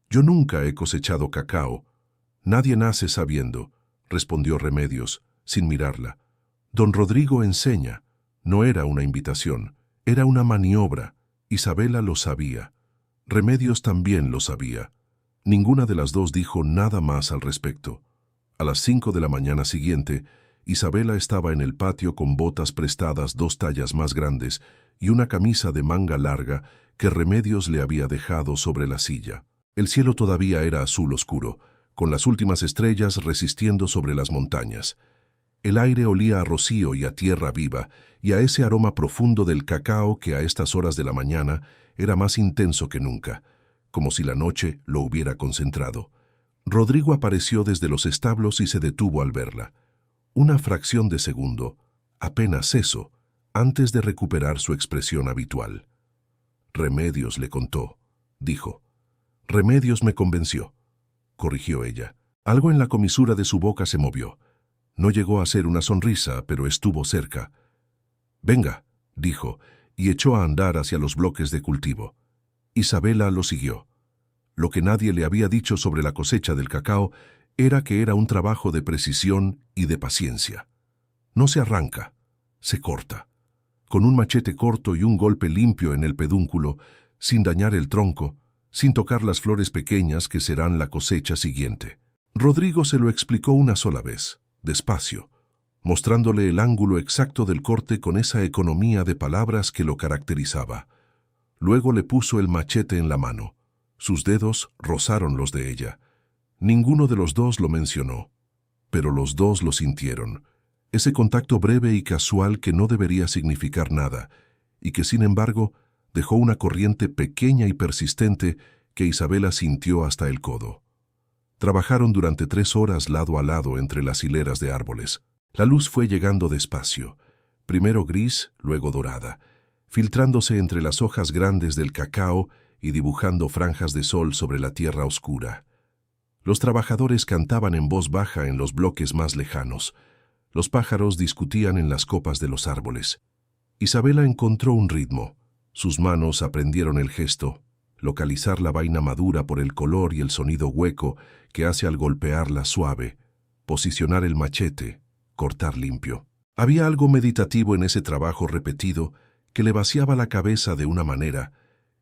«Yo nunca he cosechado cacao. Nadie nace sabiendo», respondió Remedios, sin mirarla. «Don Rodrigo enseña». No era una invitación, era una maniobra. Isabela lo sabía. Remedios también lo sabía. Ninguna de las dos dijo nada más al respecto. A las 5 de la mañana siguiente, Isabela estaba en el patio con botas prestadas 2 tallas más grandes y una camisa de manga larga que Remedios le había dejado sobre la silla. El cielo todavía era azul oscuro, con las últimas estrellas resistiendo sobre las montañas. El aire olía a rocío y a tierra viva, y a ese aroma profundo del cacao que a estas horas de la mañana era más intenso que nunca, como si la noche lo hubiera concentrado. Rodrigo apareció desde los establos y se detuvo al verla. Una fracción de segundo, apenas eso, antes de recuperar su expresión habitual. «Remedios le contó», dijo. «Remedios me convenció», corrigió ella. Algo en la comisura de su boca se movió. No llegó a ser una sonrisa, pero estuvo cerca. «Venga», dijo, y echó a andar hacia los bloques de cultivo. Isabela lo siguió. Lo que nadie le había dicho sobre la cosecha del cacao era que era un trabajo de precisión y de paciencia. No se arranca, se corta. Con un machete corto y un golpe limpio en el pedúnculo, sin dañar el tronco, sin tocar las flores pequeñas que serán la cosecha siguiente. Rodrigo se lo explicó una sola vez, despacio, mostrándole el ángulo exacto del corte con esa economía de palabras que lo caracterizaba. Luego le puso el machete en la mano. Sus dedos rozaron los de ella. Ninguno de los dos lo mencionó, pero los dos lo sintieron. Ese contacto breve y casual que no debería significar nada, y que sin embargo dejó una corriente pequeña y persistente que Isabela sintió hasta el codo. Trabajaron durante 3 horas lado a lado entre las hileras de árboles. La luz fue llegando despacio, primero gris, luego dorada, filtrándose entre las hojas grandes del cacao y dibujando franjas de sol sobre la tierra oscura. Los trabajadores cantaban en voz baja en los bloques más lejanos. Los pájaros discutían en las copas de los árboles. Isabela encontró un ritmo. Sus manos aprendieron el gesto, localizar la vaina madura por el color y el sonido hueco que hace al golpearla suave, posicionar el machete, cortar limpio. Había algo meditativo en ese trabajo repetido que le vaciaba la cabeza de una manera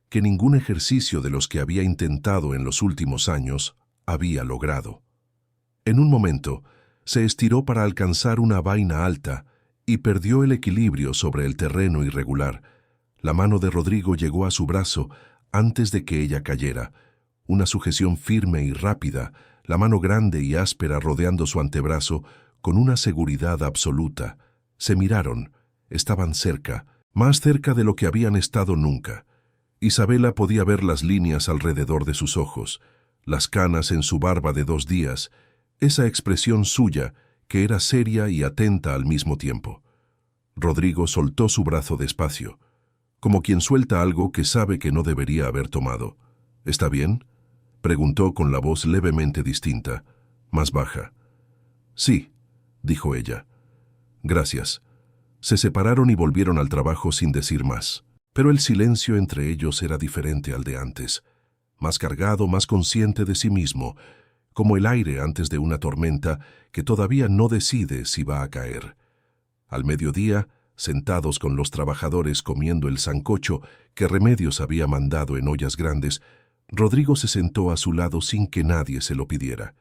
que ningún ejercicio de los que había intentado en los últimos años había logrado. En un momento, se estiró para alcanzar una vaina alta y perdió el equilibrio sobre el terreno irregular. La mano de Rodrigo llegó a su brazo antes de que ella cayera. Una sujeción firme y rápida, la mano grande y áspera rodeando su antebrazo con una seguridad absoluta. Se miraron, estaban cerca, más cerca de lo que habían estado nunca. Isabela podía ver las líneas alrededor de sus ojos, las canas en su barba de 2 días, esa expresión suya que era seria y atenta al mismo tiempo. Rodrigo soltó su brazo despacio, como quien suelta algo que sabe que no debería haber tomado. «¿Está bien?», preguntó con la voz levemente distinta, más baja. «Sí», dijo ella. «Gracias». Se separaron y volvieron al trabajo sin decir más. Pero el silencio entre ellos era diferente al de antes, más cargado, más consciente de sí mismo, como el aire antes de una tormenta que todavía no decide si va a caer. Al mediodía, sentados con los trabajadores comiendo el sancocho que Remedios había mandado en ollas grandes, Rodrigo se sentó a su lado sin que nadie se lo pidiera.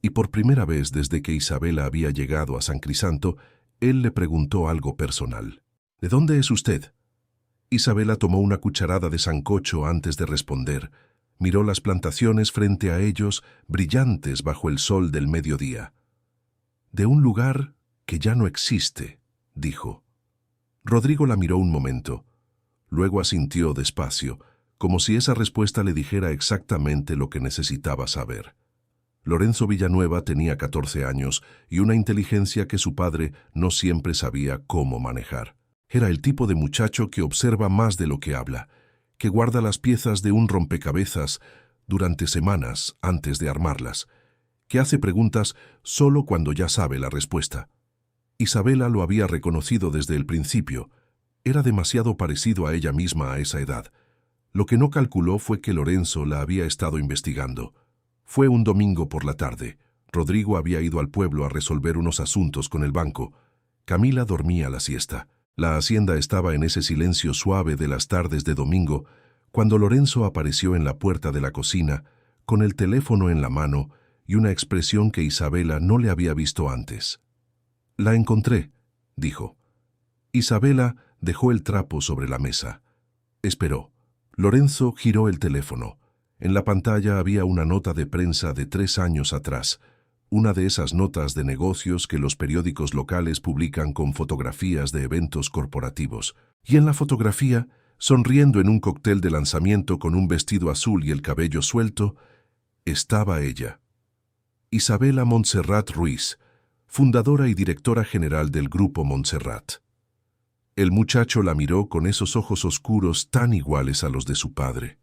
Y por primera vez desde que Isabela había llegado a San Crisanto, él le preguntó algo personal. ¿De dónde es usted? Isabela tomó una cucharada de sancocho antes de responder. Miró las plantaciones frente a ellos, brillantes bajo el sol del mediodía. De un lugar que ya no existe, dijo. Rodrigo la miró un momento. Luego asintió despacio, como si esa respuesta le dijera exactamente lo que necesitaba saber. Lorenzo Villanueva tenía 14 años y una inteligencia que su padre no siempre sabía cómo manejar. Era el tipo de muchacho que observa más de lo que habla, que guarda las piezas de un rompecabezas durante semanas antes de armarlas, que hace preguntas solo cuando ya sabe la respuesta. Isabela lo había reconocido desde el principio. Era demasiado parecido a ella misma a esa edad. Lo que no calculó fue que Lorenzo la había estado investigando. Fue un domingo por la tarde. Rodrigo había ido al pueblo a resolver unos asuntos con el banco. Camila dormía la siesta. La hacienda estaba en ese silencio suave de las tardes de domingo, cuando Lorenzo apareció en la puerta de la cocina, con el teléfono en la mano y una expresión que Isabela no le había visto antes. «La encontré», dijo. Isabela dejó el trapo sobre la mesa. Esperó. Lorenzo giró el teléfono. En la pantalla había una nota de prensa de 3 años atrás, una de esas notas de negocios que los periódicos locales publican con fotografías de eventos corporativos. Y en la fotografía, sonriendo en un cóctel de lanzamiento con un vestido azul y el cabello suelto, estaba ella. Isabela Montserrat Ruiz, fundadora y directora general del Grupo Montserrat. El muchacho la miró con esos ojos oscuros tan iguales a los de su padre.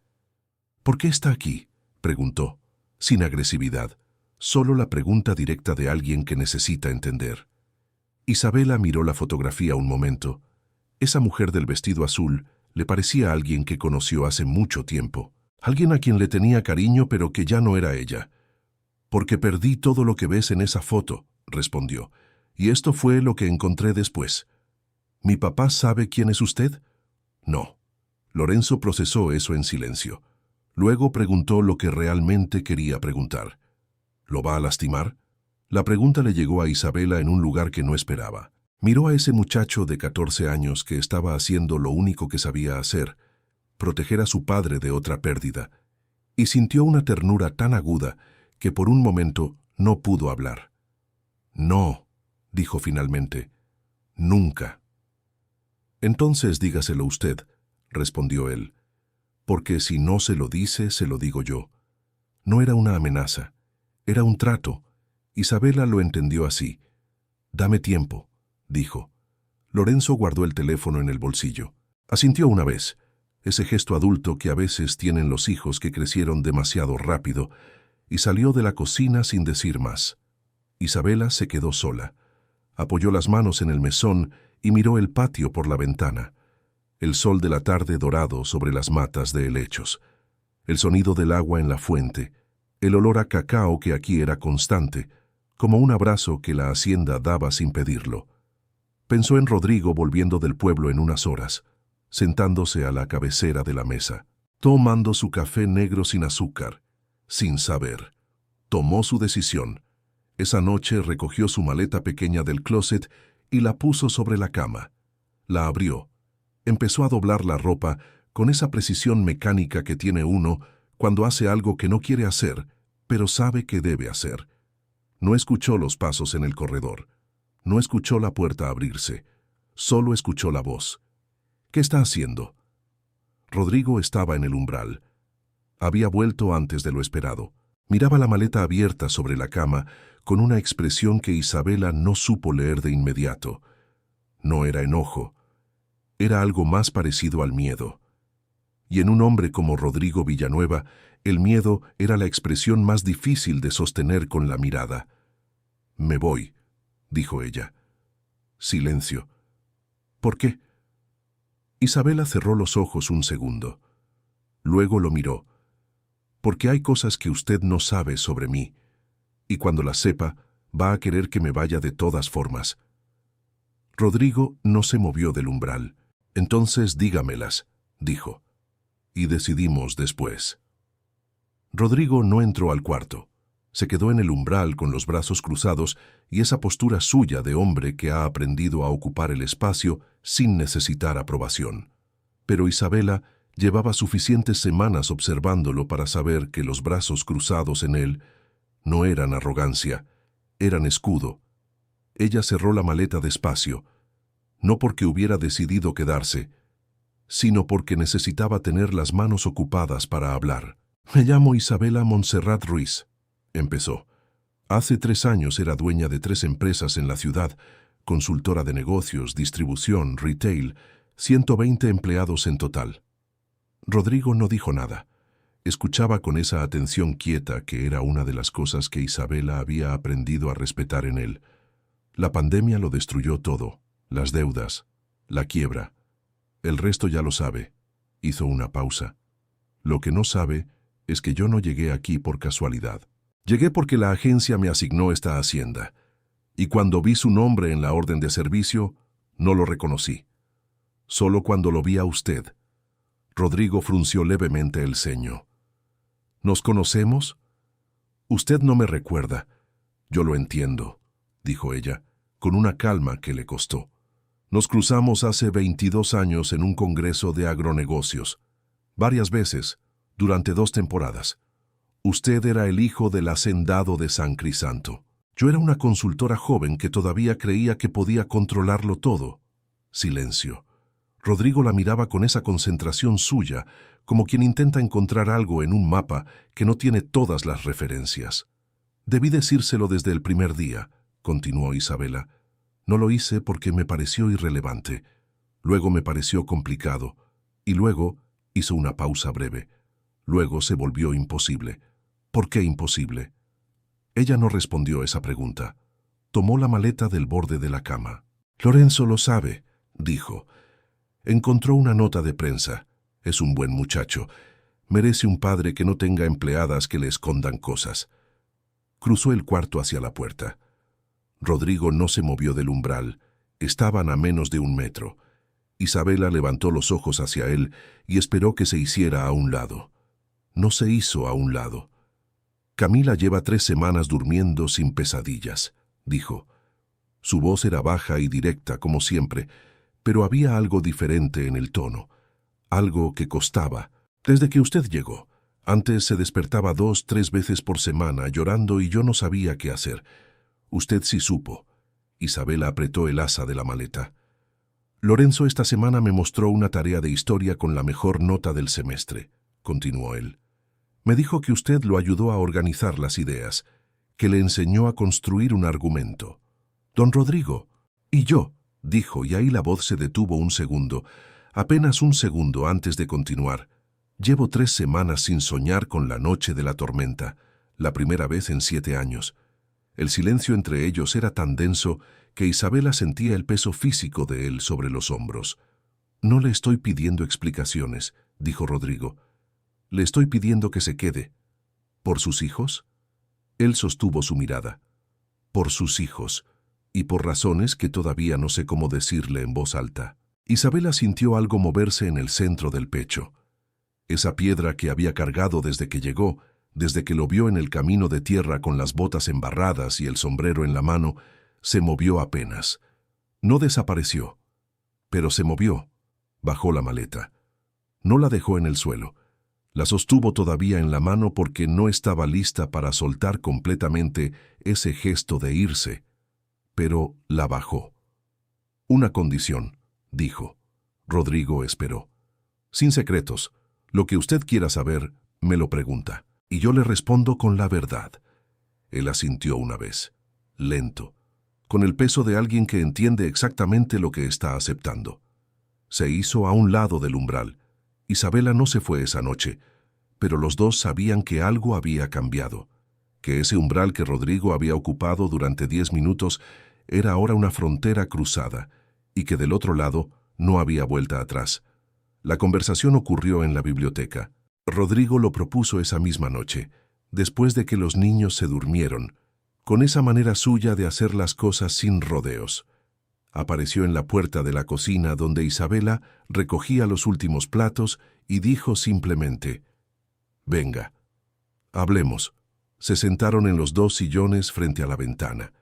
«¿Por qué está aquí?», preguntó, sin agresividad, solo la pregunta directa de alguien que necesita entender. Isabela miró la fotografía un momento. Esa mujer del vestido azul le parecía a alguien que conoció hace mucho tiempo, alguien a quien le tenía cariño pero que ya no era ella. «Porque perdí todo lo que ves en esa foto», respondió, «y esto fue lo que encontré después». «¿Mi papá sabe quién es usted?». «No». Lorenzo procesó eso en silencio. Luego preguntó lo que realmente quería preguntar. ¿Lo va a lastimar? La pregunta le llegó a Isabela en un lugar que no esperaba. Miró a ese muchacho de 14 años que estaba haciendo lo único que sabía hacer, proteger a su padre de otra pérdida, y sintió una ternura tan aguda que por un momento no pudo hablar. «No», dijo finalmente, «nunca». «Entonces dígaselo usted», respondió él, «porque si no se lo dice, se lo digo yo». No era una amenaza, era un trato. Isabela lo entendió así. «Dame tiempo», dijo. Lorenzo guardó el teléfono en el bolsillo. Asintió una vez, ese gesto adulto que a veces tienen los hijos que crecieron demasiado rápido, y salió de la cocina sin decir más. Isabela se quedó sola. Apoyó las manos en el mesón y miró el patio por la ventana. El sol de la tarde dorado sobre las matas de helechos. El sonido del agua en la fuente. El olor a cacao que aquí era constante, como un abrazo que la hacienda daba sin pedirlo. Pensó en Rodrigo volviendo del pueblo en unas horas, sentándose a la cabecera de la mesa, tomando su café negro sin azúcar, sin saber. Tomó su decisión. Esa noche recogió su maleta pequeña del closet y la puso sobre la cama. La abrió. Empezó a doblar la ropa con esa precisión mecánica que tiene uno cuando hace algo que no quiere hacer, pero sabe que debe hacer. No escuchó los pasos en el corredor. No escuchó la puerta abrirse. Solo escuchó la voz. «¿Qué está haciendo?». Rodrigo estaba en el umbral. Había vuelto antes de lo esperado. Miraba la maleta abierta sobre la cama con una expresión que Isabela no supo leer de inmediato. No era enojo. Era algo más parecido al miedo. Y en un hombre como Rodrigo Villanueva, el miedo era la expresión más difícil de sostener con la mirada. «Me voy», dijo ella. Silencio. «¿Por qué?». Isabela cerró los ojos un segundo. Luego lo miró. «Porque hay cosas que usted no sabe sobre mí, y cuando las sepa, va a querer que me vaya de todas formas». Rodrigo no se movió del umbral. «Entonces dígamelas», dijo. «Y decidimos después». Rodrigo no entró al cuarto. Se quedó en el umbral con los brazos cruzados y esa postura suya de hombre que ha aprendido a ocupar el espacio sin necesitar aprobación. Pero Isabela llevaba suficientes semanas observándolo para saber que los brazos cruzados en él no eran arrogancia, eran escudo. Ella cerró la maleta despacio, no porque hubiera decidido quedarse, sino porque necesitaba tener las manos ocupadas para hablar. «Me llamo Isabela Montserrat Ruiz», empezó. «Hace 3 años era dueña de 3 empresas en la ciudad, consultora de negocios, distribución, retail, 120 empleados en total». Rodrigo no dijo nada. Escuchaba con esa atención quieta que era una de las cosas que Isabela había aprendido a respetar en él. La pandemia lo destruyó todo, las deudas, la quiebra. El resto ya lo sabe. Hizo una pausa. Lo que no sabe es que yo no llegué aquí por casualidad. Llegué porque la agencia me asignó esta hacienda. Y cuando vi su nombre en la orden de servicio, no lo reconocí. Solo cuando lo vi a usted. Rodrigo frunció levemente el ceño. ¿Nos conocemos? Usted no me recuerda. Yo lo entiendo, dijo ella, con una calma que le costó. Nos cruzamos hace 22 años en un congreso de agronegocios. Varias veces, durante 2 temporadas. Usted era el hijo del hacendado de San Crisanto. Yo era una consultora joven que todavía creía que podía controlarlo todo. Silencio. Rodrigo la miraba con esa concentración suya, como quien intenta encontrar algo en un mapa que no tiene todas las referencias. «Debí decírselo desde el primer día», continuó Isabela. «No lo hice porque me pareció irrelevante. Luego me pareció complicado. Y luego hizo una pausa breve. Luego se volvió imposible». «¿Por qué imposible?» Ella no respondió esa pregunta. Tomó la maleta del borde de la cama. «Lorenzo lo sabe», dijo. «Encontró una nota de prensa. Es un buen muchacho. Merece un padre que no tenga empleadas que le escondan cosas». Cruzó el cuarto hacia la puerta. Rodrigo no se movió del umbral. Estaban a menos de 1 metro. Isabela levantó los ojos hacia él y esperó que se hiciera a un lado. No se hizo a un lado. «Camila lleva 3 semanas durmiendo sin pesadillas», dijo. Su voz era baja y directa, como siempre, pero había algo diferente en el tono, algo que costaba. «Desde que usted llegó. Antes se despertaba 2, 3 veces por semana llorando y yo no sabía qué hacer. Usted sí supo». Isabela apretó el asa de la maleta. «Lorenzo esta semana me mostró una tarea de historia con la mejor nota del semestre», continuó él. «Me dijo que usted lo ayudó a organizar las ideas, que le enseñó a construir un argumento». «Don Rodrigo». «Y yo», dijo, y ahí la voz se detuvo un segundo, apenas un segundo antes de continuar. «Llevo 3 semanas sin soñar con la noche de la tormenta, la primera vez en 7 años». El silencio entre ellos era tan denso que Isabela sentía el peso físico de él sobre los hombros. «No le estoy pidiendo explicaciones», dijo Rodrigo. «Le estoy pidiendo que se quede». «¿Por sus hijos?» Él sostuvo su mirada. «Por sus hijos, y por razones que todavía no sé cómo decirle en voz alta». Isabela sintió algo moverse en el centro del pecho. Esa piedra que había cargado desde que llegó, desde que lo vio en el camino de tierra con las botas embarradas y el sombrero en la mano, se movió apenas. No desapareció, pero se movió. Bajó la maleta. No la dejó en el suelo. La sostuvo todavía en la mano porque no estaba lista para soltar completamente ese gesto de irse, pero la bajó. «Una condición», dijo. Rodrigo esperó. «Sin secretos. Lo que usted quiera saber, me lo pregunta, y yo le respondo con la verdad». Él asintió una vez, lento, con el peso de alguien que entiende exactamente lo que está aceptando. Se hizo a un lado del umbral. Isabela no se fue esa noche, pero los dos sabían que algo había cambiado, que ese umbral que Rodrigo había ocupado durante 10 minutos era ahora una frontera cruzada, y que del otro lado no había vuelta atrás. La conversación ocurrió en la biblioteca. Rodrigo lo propuso esa misma noche, después de que los niños se durmieron, con esa manera suya de hacer las cosas sin rodeos. Apareció en la puerta de la cocina donde Isabela recogía los últimos platos y dijo simplemente: «Venga, hablemos». Se sentaron en los dos sillones frente a la ventana.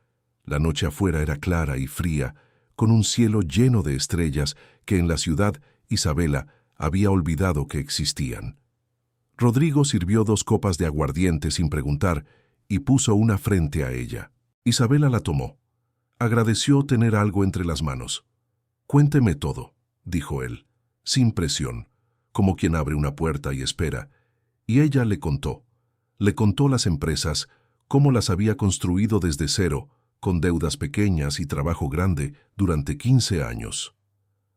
La noche afuera era clara y fría, con un cielo lleno de estrellas que en la ciudad Isabela había olvidado que existían. Rodrigo sirvió 2 copas de aguardiente sin preguntar y puso una frente a ella. Isabela la tomó. Agradeció tener algo entre las manos. «Cuénteme todo», dijo él, sin presión, como quien abre una puerta y espera. Y ella le contó. Le contó las empresas, cómo las había construido desde cero, con deudas pequeñas y trabajo grande durante 15 años.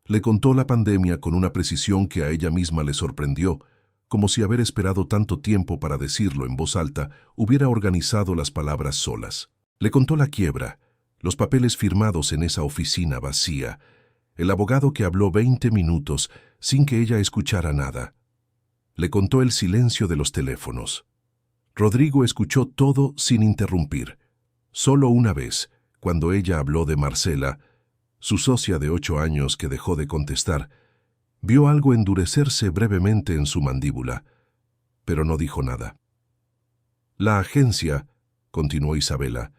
Le contó la pandemia con una precisión que a ella misma le sorprendió, como si haber esperado tanto tiempo para decirlo en voz alta hubiera organizado las palabras solas. Le contó la quiebra, los papeles firmados en esa oficina vacía, el abogado que habló 20 minutos sin que ella escuchara nada. Le contó el silencio de los teléfonos. Rodrigo escuchó todo sin interrumpir. Solo una vez, cuando ella habló de Marcela, su socia de 8 años que dejó de contestar, vio algo endurecerse brevemente en su mandíbula, pero no dijo nada. La agencia, continuó Isabela,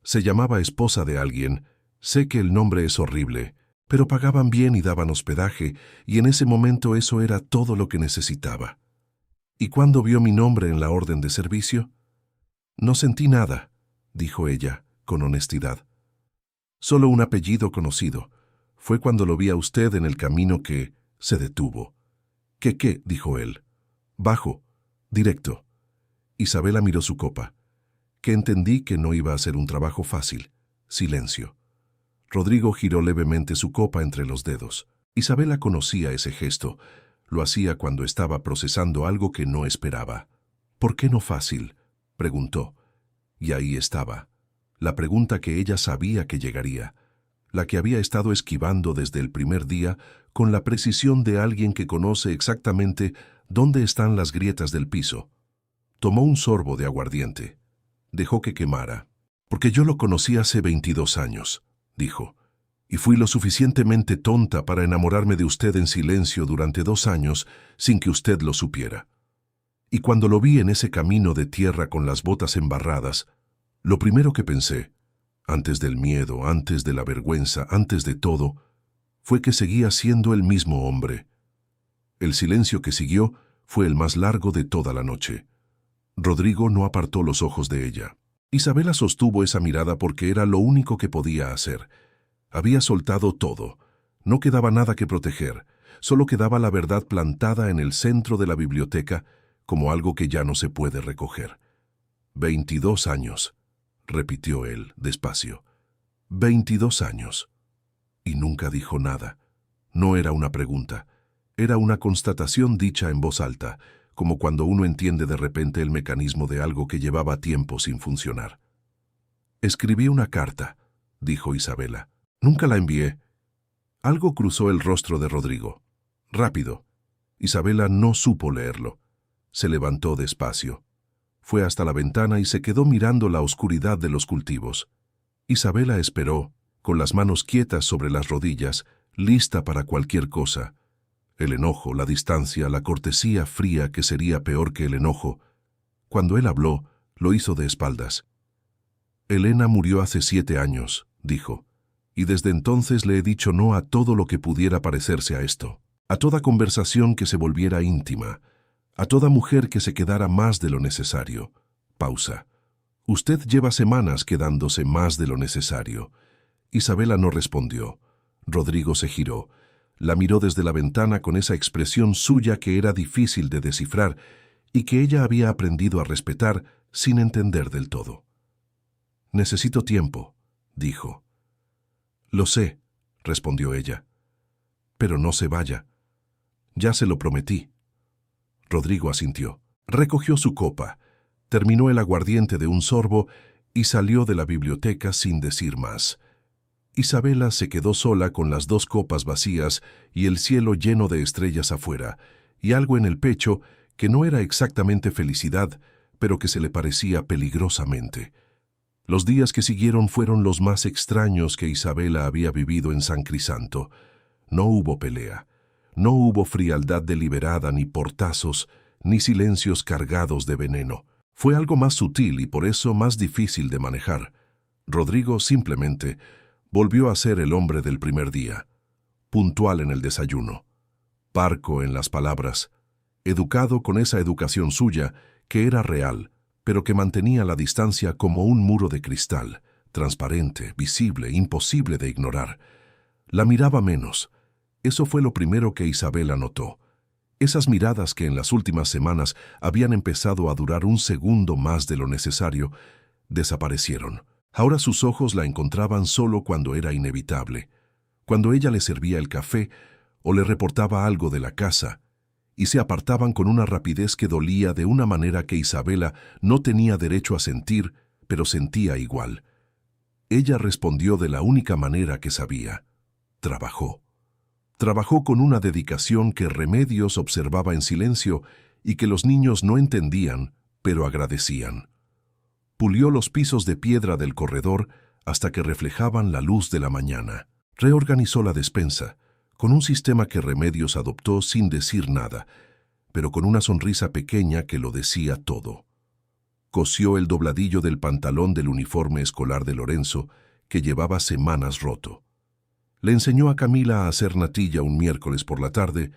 se llamaba Esposa de Alguien. Sé que el nombre es horrible, pero pagaban bien y daban hospedaje, y en ese momento eso era todo lo que necesitaba. ¿Y cuándo vio mi nombre en la orden de servicio? No sentí nada, dijo ella, con honestidad. Solo un apellido conocido. Fue cuando lo vi a usted en el camino que se detuvo. ¿Qué? Dijo él. Bajo, directo. Isabela miró su copa. Que entendí que no iba a ser un trabajo fácil. Silencio. Rodrigo giró levemente su copa entre los dedos. Isabela conocía ese gesto. Lo hacía cuando estaba procesando algo que no esperaba. ¿Por qué no fácil?, preguntó. Y ahí estaba. La pregunta que ella sabía que llegaría. La que había estado esquivando desde el primer día con la precisión de alguien que conoce exactamente dónde están las grietas del piso. Tomó un sorbo de aguardiente. Dejó que quemara. Porque yo lo conocí hace 22 años, dijo. Y fui lo suficientemente tonta para enamorarme de usted en silencio durante 2 años sin que usted lo supiera. Y cuando lo vi en ese camino de tierra con las botas embarradas, lo primero que pensé, antes del miedo, antes de la vergüenza, antes de todo, fue que seguía siendo el mismo hombre. El silencio que siguió fue el más largo de toda la noche. Rodrigo no apartó los ojos de ella. Isabela sostuvo esa mirada porque era lo único que podía hacer. Había soltado todo. No quedaba nada que proteger. Solo quedaba la verdad plantada en el centro de la biblioteca como algo que ya no se puede recoger. 22 años, repitió él despacio. 22 años. Y nunca dijo nada. No era una pregunta. Era una constatación dicha en voz alta, como cuando uno entiende de repente el mecanismo de algo que llevaba tiempo sin funcionar. Escribí una carta, dijo Isabela. Nunca la envié. Algo cruzó el rostro de Rodrigo. Rápido. Isabela no supo leerlo. Se levantó despacio. Fue hasta la ventana y se quedó mirando la oscuridad de los cultivos. Isabela esperó, con las manos quietas sobre las rodillas, lista para cualquier cosa. El enojo, la distancia, la cortesía fría que sería peor que el enojo. Cuando él habló, lo hizo de espaldas. Elena murió hace 7 años, dijo. Y desde entonces le he dicho no a todo lo que pudiera parecerse a esto, a toda conversación que se volviera íntima, a toda mujer que se quedara más de lo necesario. Pausa. Usted lleva semanas quedándose más de lo necesario. Isabela no respondió. Rodrigo se giró. La miró desde la ventana con esa expresión suya que era difícil de descifrar y que ella había aprendido a respetar sin entender del todo. Necesito tiempo, dijo. Lo sé, respondió ella. Pero no se vaya. Ya se lo prometí. Rodrigo asintió. Recogió su copa, terminó el aguardiente de un sorbo y salió de la biblioteca sin decir más. Isabela se quedó sola con las 2 copas vacías y el cielo lleno de estrellas afuera, y algo en el pecho que no era exactamente felicidad, pero que se le parecía peligrosamente. Los días que siguieron fueron los más extraños que Isabela había vivido en San Crisanto. No hubo pelea, no hubo frialdad deliberada ni portazos, ni silencios cargados de veneno. Fue algo más sutil y por eso más difícil de manejar. Rodrigo simplemente volvió a ser el hombre del primer día, puntual en el desayuno, parco en las palabras, educado con esa educación suya que era real, pero que mantenía la distancia como un muro de cristal, transparente, visible, imposible de ignorar. La miraba menos. Eso fue lo primero que Isabela notó. Esas miradas que en las últimas semanas habían empezado a durar un segundo más de lo necesario, desaparecieron. Ahora sus ojos la encontraban solo cuando era inevitable, cuando ella le servía el café o le reportaba algo de la casa, y se apartaban con una rapidez que dolía de una manera que Isabela no tenía derecho a sentir, pero sentía igual. Ella respondió de la única manera que sabía. Trabajó. Trabajó con una dedicación que Remedios observaba en silencio y que los niños no entendían, pero agradecían. Pulió los pisos de piedra del corredor hasta que reflejaban la luz de la mañana. Reorganizó la despensa, con un sistema que Remedios adoptó sin decir nada, pero con una sonrisa pequeña que lo decía todo. Cosió el dobladillo del pantalón del uniforme escolar de Lorenzo, que llevaba semanas roto. Le enseñó a Camila a hacer natilla un miércoles por la tarde,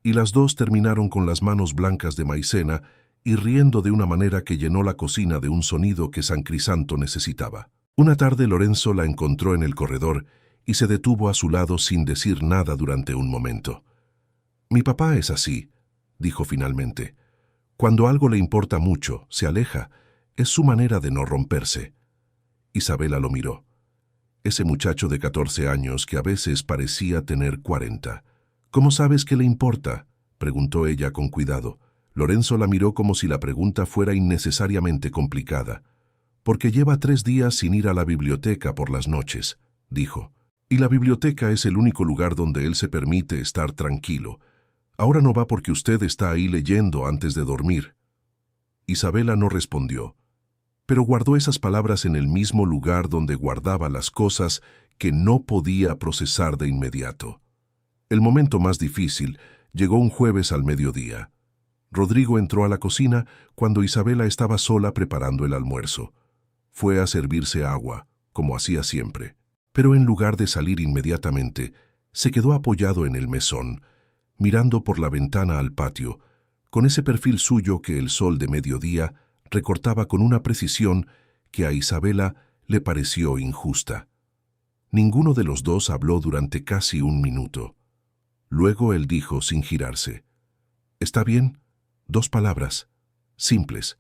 y las dos terminaron con las manos blancas de maicena y riendo de una manera que llenó la cocina de un sonido que San Crisanto necesitaba. Una tarde Lorenzo la encontró en el corredor y se detuvo a su lado sin decir nada durante un momento. «Mi papá es así», dijo finalmente. «Cuando algo le importa mucho, se aleja. Es su manera de no romperse». Isabela lo miró. Ese muchacho de 14 años que a veces parecía tener 40. «¿Cómo sabes que le importa?», preguntó ella con cuidado. Lorenzo la miró como si la pregunta fuera innecesariamente complicada. «Porque lleva 3 días sin ir a la biblioteca por las noches», dijo. «Y la biblioteca es el único lugar donde él se permite estar tranquilo. Ahora no va porque usted está ahí leyendo antes de dormir». Isabela no respondió, pero guardó esas palabras en el mismo lugar donde guardaba las cosas que no podía procesar de inmediato. El momento más difícil llegó un jueves al mediodía. Rodrigo entró a la cocina cuando Isabela estaba sola preparando el almuerzo. Fue a servirse agua, como hacía siempre, pero en lugar de salir inmediatamente, se quedó apoyado en el mesón, mirando por la ventana al patio, con ese perfil suyo que el sol de mediodía recortaba con una precisión que a Isabela le pareció injusta. Ninguno de los dos habló durante casi un minuto. Luego él dijo sin girarse: «¿Está bien?». 2 palabras, simples,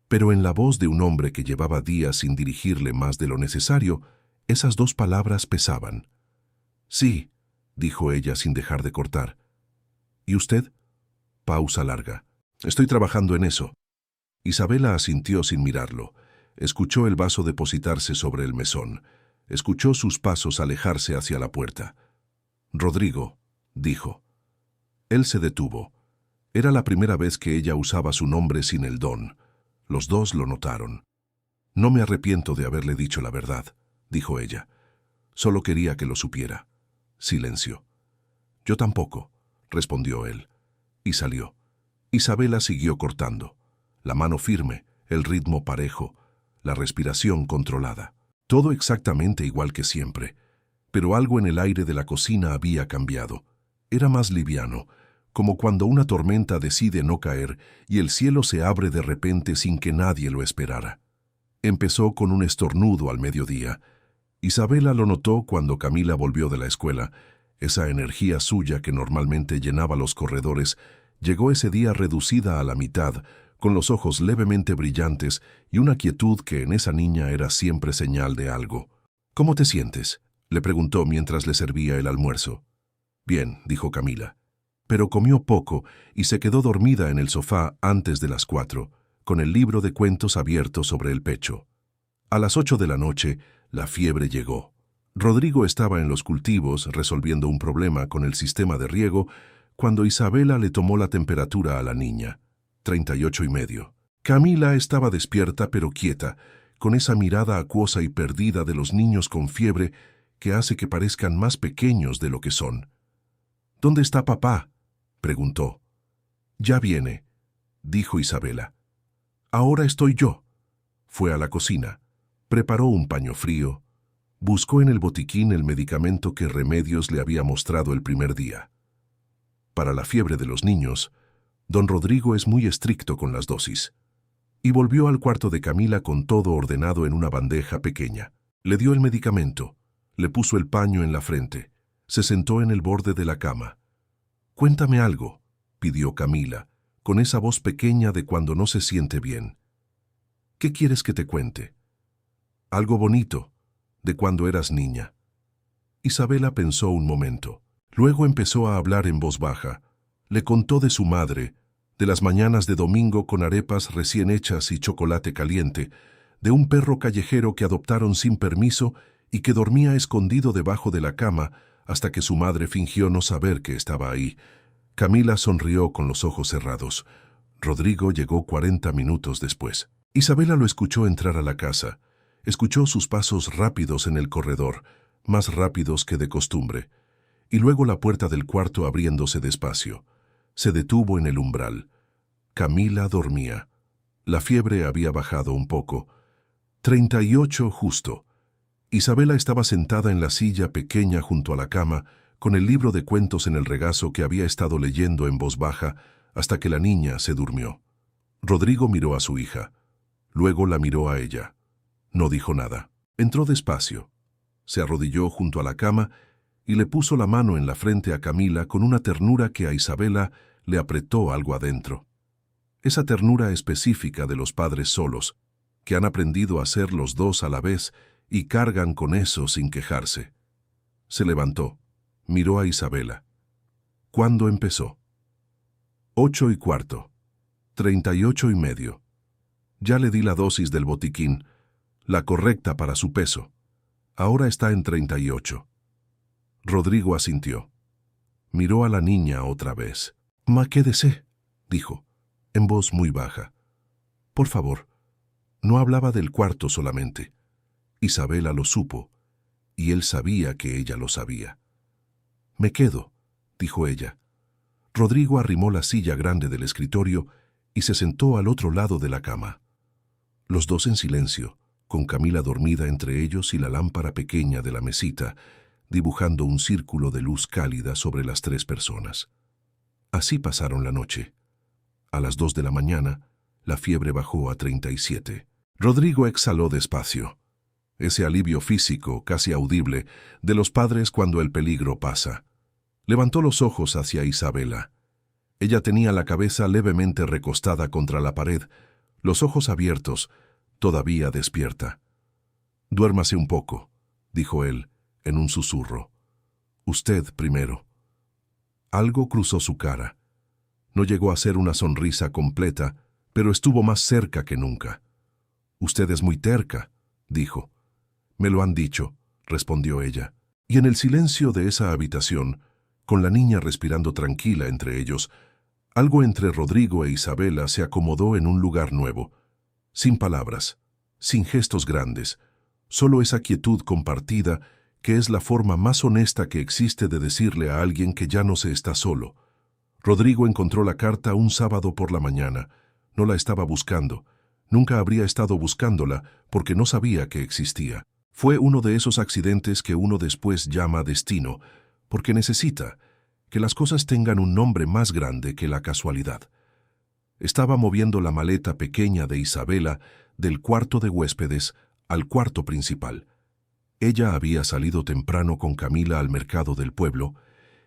pero en la voz de un hombre que llevaba días sin dirigirle más de lo necesario, esas 2 palabras pesaban. «Sí», dijo ella sin dejar de cortar. «¿Y usted?». Pausa larga. «Estoy trabajando en eso». Isabela asintió sin mirarlo. Escuchó el vaso depositarse sobre el mesón. Escuchó sus pasos alejarse hacia la puerta. «Rodrigo», dijo. Él se detuvo. Era la primera vez que ella usaba su nombre sin el don. Los dos lo notaron. «No me arrepiento de haberle dicho la verdad», dijo ella. «Solo quería que lo supiera». Silencio. «Yo tampoco», respondió él. Y salió. Isabela siguió cortando. La mano firme, el ritmo parejo, la respiración controlada. Todo exactamente igual que siempre. Pero algo en el aire de la cocina había cambiado. Era más liviano, como cuando una tormenta decide no caer y el cielo se abre de repente sin que nadie lo esperara. Empezó con un estornudo al mediodía. Isabela lo notó cuando Camila volvió de la escuela. Esa energía suya que normalmente llenaba los corredores llegó ese día reducida a la mitad, con los ojos levemente brillantes y una quietud que en esa niña era siempre señal de algo. «¿Cómo te sientes?», le preguntó mientras le servía el almuerzo. «Bien», dijo Camila. Pero comió poco y se quedó dormida en el sofá antes de las 4, con el libro de cuentos abierto sobre el pecho. A las 8 de la noche, la fiebre llegó. Rodrigo estaba en los cultivos resolviendo un problema con el sistema de riego cuando Isabela le tomó la temperatura a la niña. 38,5. Camila estaba despierta pero quieta, con esa mirada acuosa y perdida de los niños con fiebre que hace que parezcan más pequeños de lo que son. «¿Dónde está papá?», preguntó. «Ya viene», dijo Isabela. Ahora estoy yo. Fue a la cocina, preparó un paño frío, buscó en el botiquín el medicamento que Remedios le había mostrado el primer día. Para la fiebre de los niños, don Rodrigo es muy estricto con las dosis. Y volvió al cuarto de Camila con todo ordenado en una bandeja pequeña. Le dio el medicamento, le puso el paño en la frente, se sentó en el borde de la cama. «Cuéntame algo», pidió Camila, con esa voz pequeña de cuando no se siente bien. «¿Qué quieres que te cuente?» «Algo bonito, de cuando eras niña». Isabela pensó un momento. Luego empezó a hablar en voz baja. Le contó de su madre, de las mañanas de domingo con arepas recién hechas y chocolate caliente, de un perro callejero que adoptaron sin permiso y que dormía escondido debajo de la cama hasta que su madre fingió no saber que estaba ahí. Camila sonrió con los ojos cerrados. Rodrigo llegó 40 minutos después. Isabela lo escuchó entrar a la casa. Escuchó sus pasos rápidos en el corredor, más rápidos que de costumbre, y luego la puerta del cuarto abriéndose despacio. Se detuvo en el umbral. Camila dormía. La fiebre había bajado un poco. 38 justo. Isabela estaba sentada en la silla pequeña junto a la cama, con el libro de cuentos en el regazo que había estado leyendo en voz baja hasta que la niña se durmió. Rodrigo miró a su hija. Luego la miró a ella. No dijo nada. Entró despacio. Se arrodilló junto a la cama y le puso la mano en la frente a Camila con una ternura que a Isabela le apretó algo adentro. Esa ternura específica de los padres solos, que han aprendido a ser los dos a la vez y cargan con eso sin quejarse. Se levantó, miró a Isabela. ¿Cuándo empezó? 8:15. 38:30. Ya le di la dosis del botiquín, la correcta para su peso. Ahora está en 38. Rodrigo asintió. Miró a la niña otra vez. «Quédese», dijo, en voz muy baja. «Por favor». No hablaba del cuarto solamente. Isabela lo supo, y él sabía que ella lo sabía. «Me quedo», dijo ella. Rodrigo arrimó la silla grande del escritorio y se sentó al otro lado de la cama. Los dos en silencio, con Camila dormida entre ellos y la lámpara pequeña de la mesita, dibujando un círculo de luz cálida sobre las tres personas. Así pasaron la noche. A las 2 de la mañana, la fiebre bajó a 37. Rodrigo exhaló despacio. Ese alivio físico, casi audible, de los padres cuando el peligro pasa. Levantó los ojos hacia Isabela. Ella tenía la cabeza levemente recostada contra la pared, los ojos abiertos, todavía despierta. «Duérmase un poco», dijo él, en un susurro. «Usted primero». Algo cruzó su cara. No llegó a ser una sonrisa completa, pero estuvo más cerca que nunca. «Usted es muy terca», dijo. «Me lo han dicho», respondió ella. Y en el silencio de esa habitación, con la niña respirando tranquila entre ellos, algo entre Rodrigo e Isabela se acomodó en un lugar nuevo, sin palabras, sin gestos grandes, solo esa quietud compartida que es la forma más honesta que existe de decirle a alguien que ya no se está solo. Rodrigo encontró la carta un sábado por la mañana. No la estaba buscando. Nunca habría estado buscándola porque no sabía que existía. Fue uno de esos accidentes que uno después llama destino, porque necesita que las cosas tengan un nombre más grande que la casualidad. Estaba moviendo la maleta pequeña de Isabela del cuarto de huéspedes al cuarto principal. Ella había salido temprano con Camila al mercado del pueblo,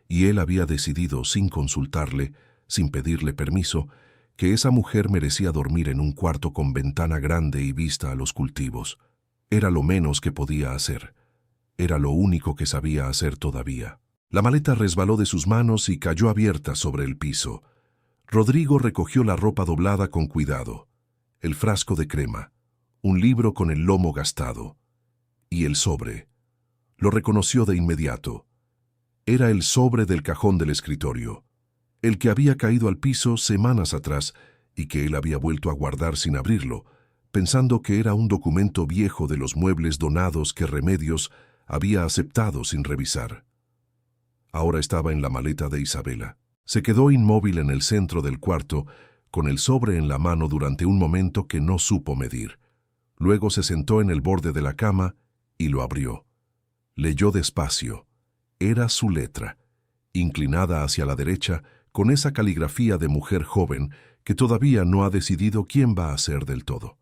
y él había decidido, sin consultarle, sin pedirle permiso, que esa mujer merecía dormir en un cuarto con ventana grande y vista a los cultivos. Era lo menos que podía hacer. Era lo único que sabía hacer todavía. La maleta resbaló de sus manos y cayó abierta sobre el piso. Rodrigo recogió la ropa doblada con cuidado, el frasco de crema, un libro con el lomo gastado, y el sobre. Lo reconoció de inmediato. Era el sobre del cajón del escritorio, el que había caído al piso semanas atrás y que él había vuelto a guardar sin abrirlo, pensando que era un documento viejo de los muebles donados que Remedios había aceptado sin revisar. Ahora estaba en la maleta de Isabela. Se quedó inmóvil en el centro del cuarto, con el sobre en la mano durante un momento que no supo medir. Luego se sentó en el borde de la cama y lo abrió. Leyó despacio. Era su letra, inclinada hacia la derecha, con esa caligrafía de mujer joven que todavía no ha decidido quién va a ser del todo.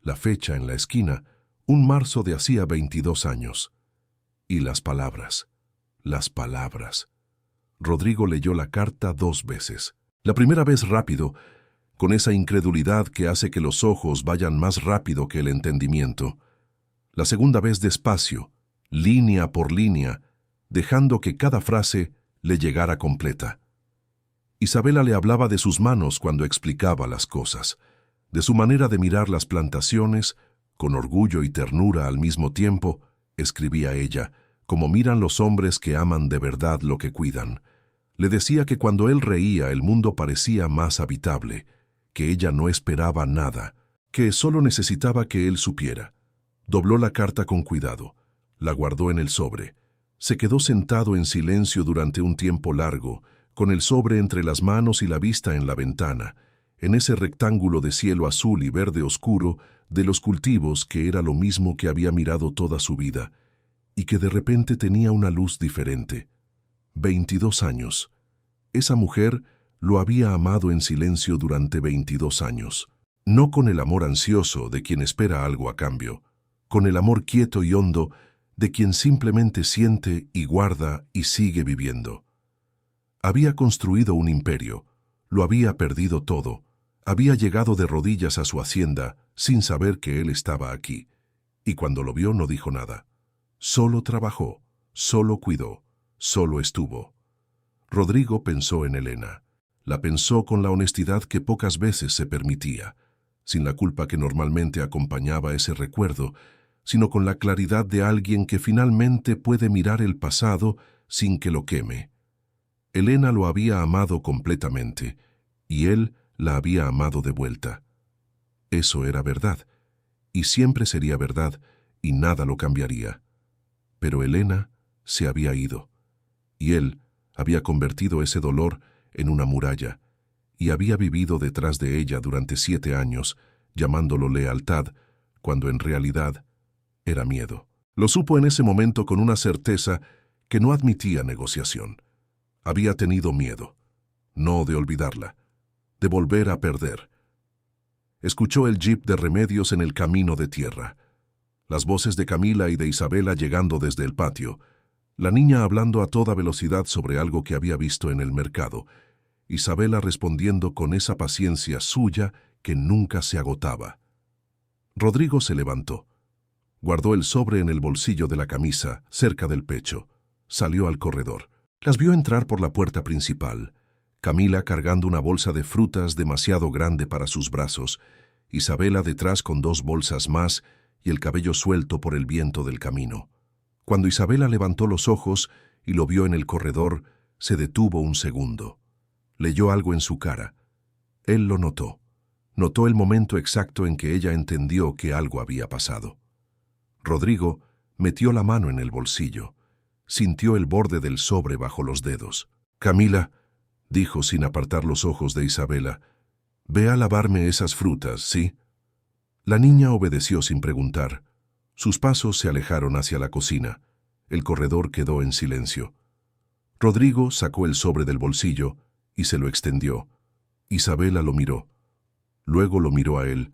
La fecha en la esquina, un marzo de hacía 22 años. Y las palabras. Rodrigo leyó la carta 2 veces. La primera vez rápido, con esa incredulidad que hace que los ojos vayan más rápido que el entendimiento. La segunda vez despacio, línea por línea, dejando que cada frase le llegara completa. Isabela le hablaba de sus manos cuando explicaba las cosas, de su manera de mirar las plantaciones, con orgullo y ternura al mismo tiempo, escribía ella, como miran los hombres que aman de verdad lo que cuidan. Le decía que cuando él reía el mundo parecía más habitable, que ella no esperaba nada, que solo necesitaba que él supiera. Dobló la carta con cuidado, la guardó en el sobre. Se quedó sentado en silencio durante un tiempo largo, con el sobre entre las manos y la vista en la ventana, en ese rectángulo de cielo azul y verde oscuro de los cultivos que era lo mismo que había mirado toda su vida, y que de repente tenía una luz diferente. 22 años. Esa mujer lo había amado en silencio durante 22 años. No con el amor ansioso de quien espera algo a cambio, con el amor quieto y hondo de quien simplemente siente y guarda y sigue viviendo. Había construido un imperio, lo había perdido todo, había llegado de rodillas a su hacienda sin saber que él estaba aquí, y cuando lo vio no dijo nada. Solo trabajó, solo cuidó, solo estuvo. Rodrigo pensó en Elena. La pensó con la honestidad que pocas veces se permitía, sin la culpa que normalmente acompañaba ese recuerdo, sino con la claridad de alguien que finalmente puede mirar el pasado sin que lo queme. Elena lo había amado completamente, y él la había amado de vuelta. Eso era verdad, y siempre sería verdad, y nada lo cambiaría. Pero Elena se había ido, y él había convertido ese dolor en una muralla, y había vivido detrás de ella durante 7 años, llamándolo lealtad, cuando en realidad era miedo. Lo supo en ese momento con una certeza que no admitía negociación. Había tenido miedo, no de olvidarla, de volver a perder. Escuchó el jeep de Remedios en el camino de tierra, las voces de Camila y de Isabela llegando desde el patio, la niña hablando a toda velocidad sobre algo que había visto en el mercado, Isabela respondiendo con esa paciencia suya que nunca se agotaba. Rodrigo se levantó. Guardó el sobre en el bolsillo de la camisa, cerca del pecho. Salió al corredor. Las vio entrar por la puerta principal. Camila cargando una bolsa de frutas demasiado grande para sus brazos, Isabela detrás con 2 bolsas más y el cabello suelto por el viento del camino. Cuando Isabela levantó los ojos y lo vio en el corredor, se detuvo un segundo. Leyó algo en su cara. Él lo notó. Notó el momento exacto en que ella entendió que algo había pasado. Rodrigo metió la mano en el bolsillo. Sintió el borde del sobre bajo los dedos. «Camila», dijo sin apartar los ojos de Isabela, «ve a lavarme esas frutas, ¿sí?» La niña obedeció sin preguntar. Sus pasos se alejaron hacia la cocina. El corredor quedó en silencio. Rodrigo sacó el sobre del bolsillo y se lo extendió. Isabela lo miró. Luego lo miró a él.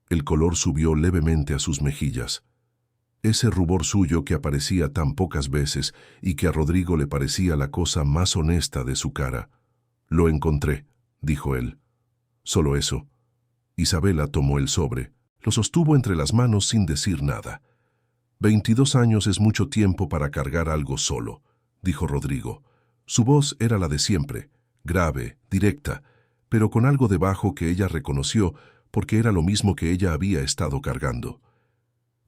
El color subió levemente a sus mejillas. Ese rubor suyo que aparecía tan pocas veces y que a Rodrigo le parecía la cosa más honesta de su cara. «Lo encontré», dijo él. Solo eso. Isabela tomó el sobre. Lo sostuvo entre las manos sin decir nada. 22 años es mucho tiempo para cargar algo solo, dijo Rodrigo. Su voz era la de siempre, grave, directa, pero con algo debajo que ella reconoció porque era lo mismo que ella había estado cargando.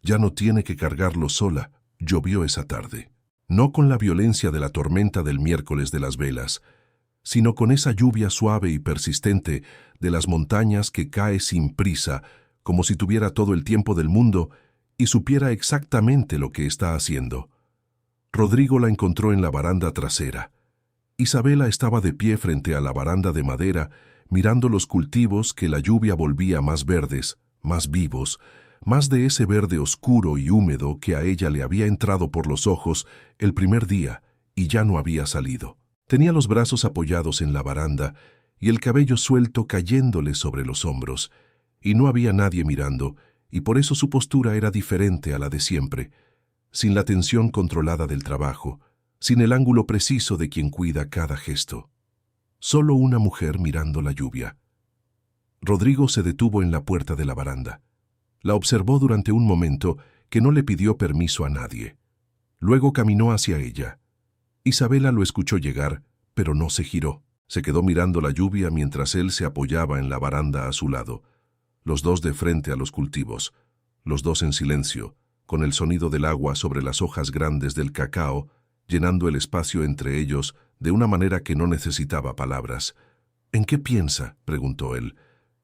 Ya no tiene que cargarlo sola, llovió esa tarde. No con la violencia de la tormenta del miércoles de las velas, sino con esa lluvia suave y persistente de las montañas que cae sin prisa, como si tuviera todo el tiempo del mundo y supiera exactamente lo que está haciendo. Rodrigo la encontró en la baranda trasera. Isabela estaba de pie frente a la baranda de madera, mirando los cultivos que la lluvia volvía más verdes, más vivos, más de ese verde oscuro y húmedo que a ella le había entrado por los ojos el primer día y ya no había salido. Tenía los brazos apoyados en la baranda y el cabello suelto cayéndole sobre los hombros, y no había nadie mirando, y por eso su postura era diferente a la de siempre, sin la tensión controlada del trabajo, sin el ángulo preciso de quien cuida cada gesto. Solo una mujer mirando la lluvia. Rodrigo se detuvo en la puerta de la baranda. La observó durante un momento que no le pidió permiso a nadie. Luego caminó hacia ella. Isabela lo escuchó llegar, pero no se giró. Se quedó mirando la lluvia mientras él se apoyaba en la baranda a su lado, los dos de frente a los cultivos, los dos en silencio, con el sonido del agua sobre las hojas grandes del cacao, llenando el espacio entre ellos de una manera que no necesitaba palabras. «¿En qué piensa?», preguntó él.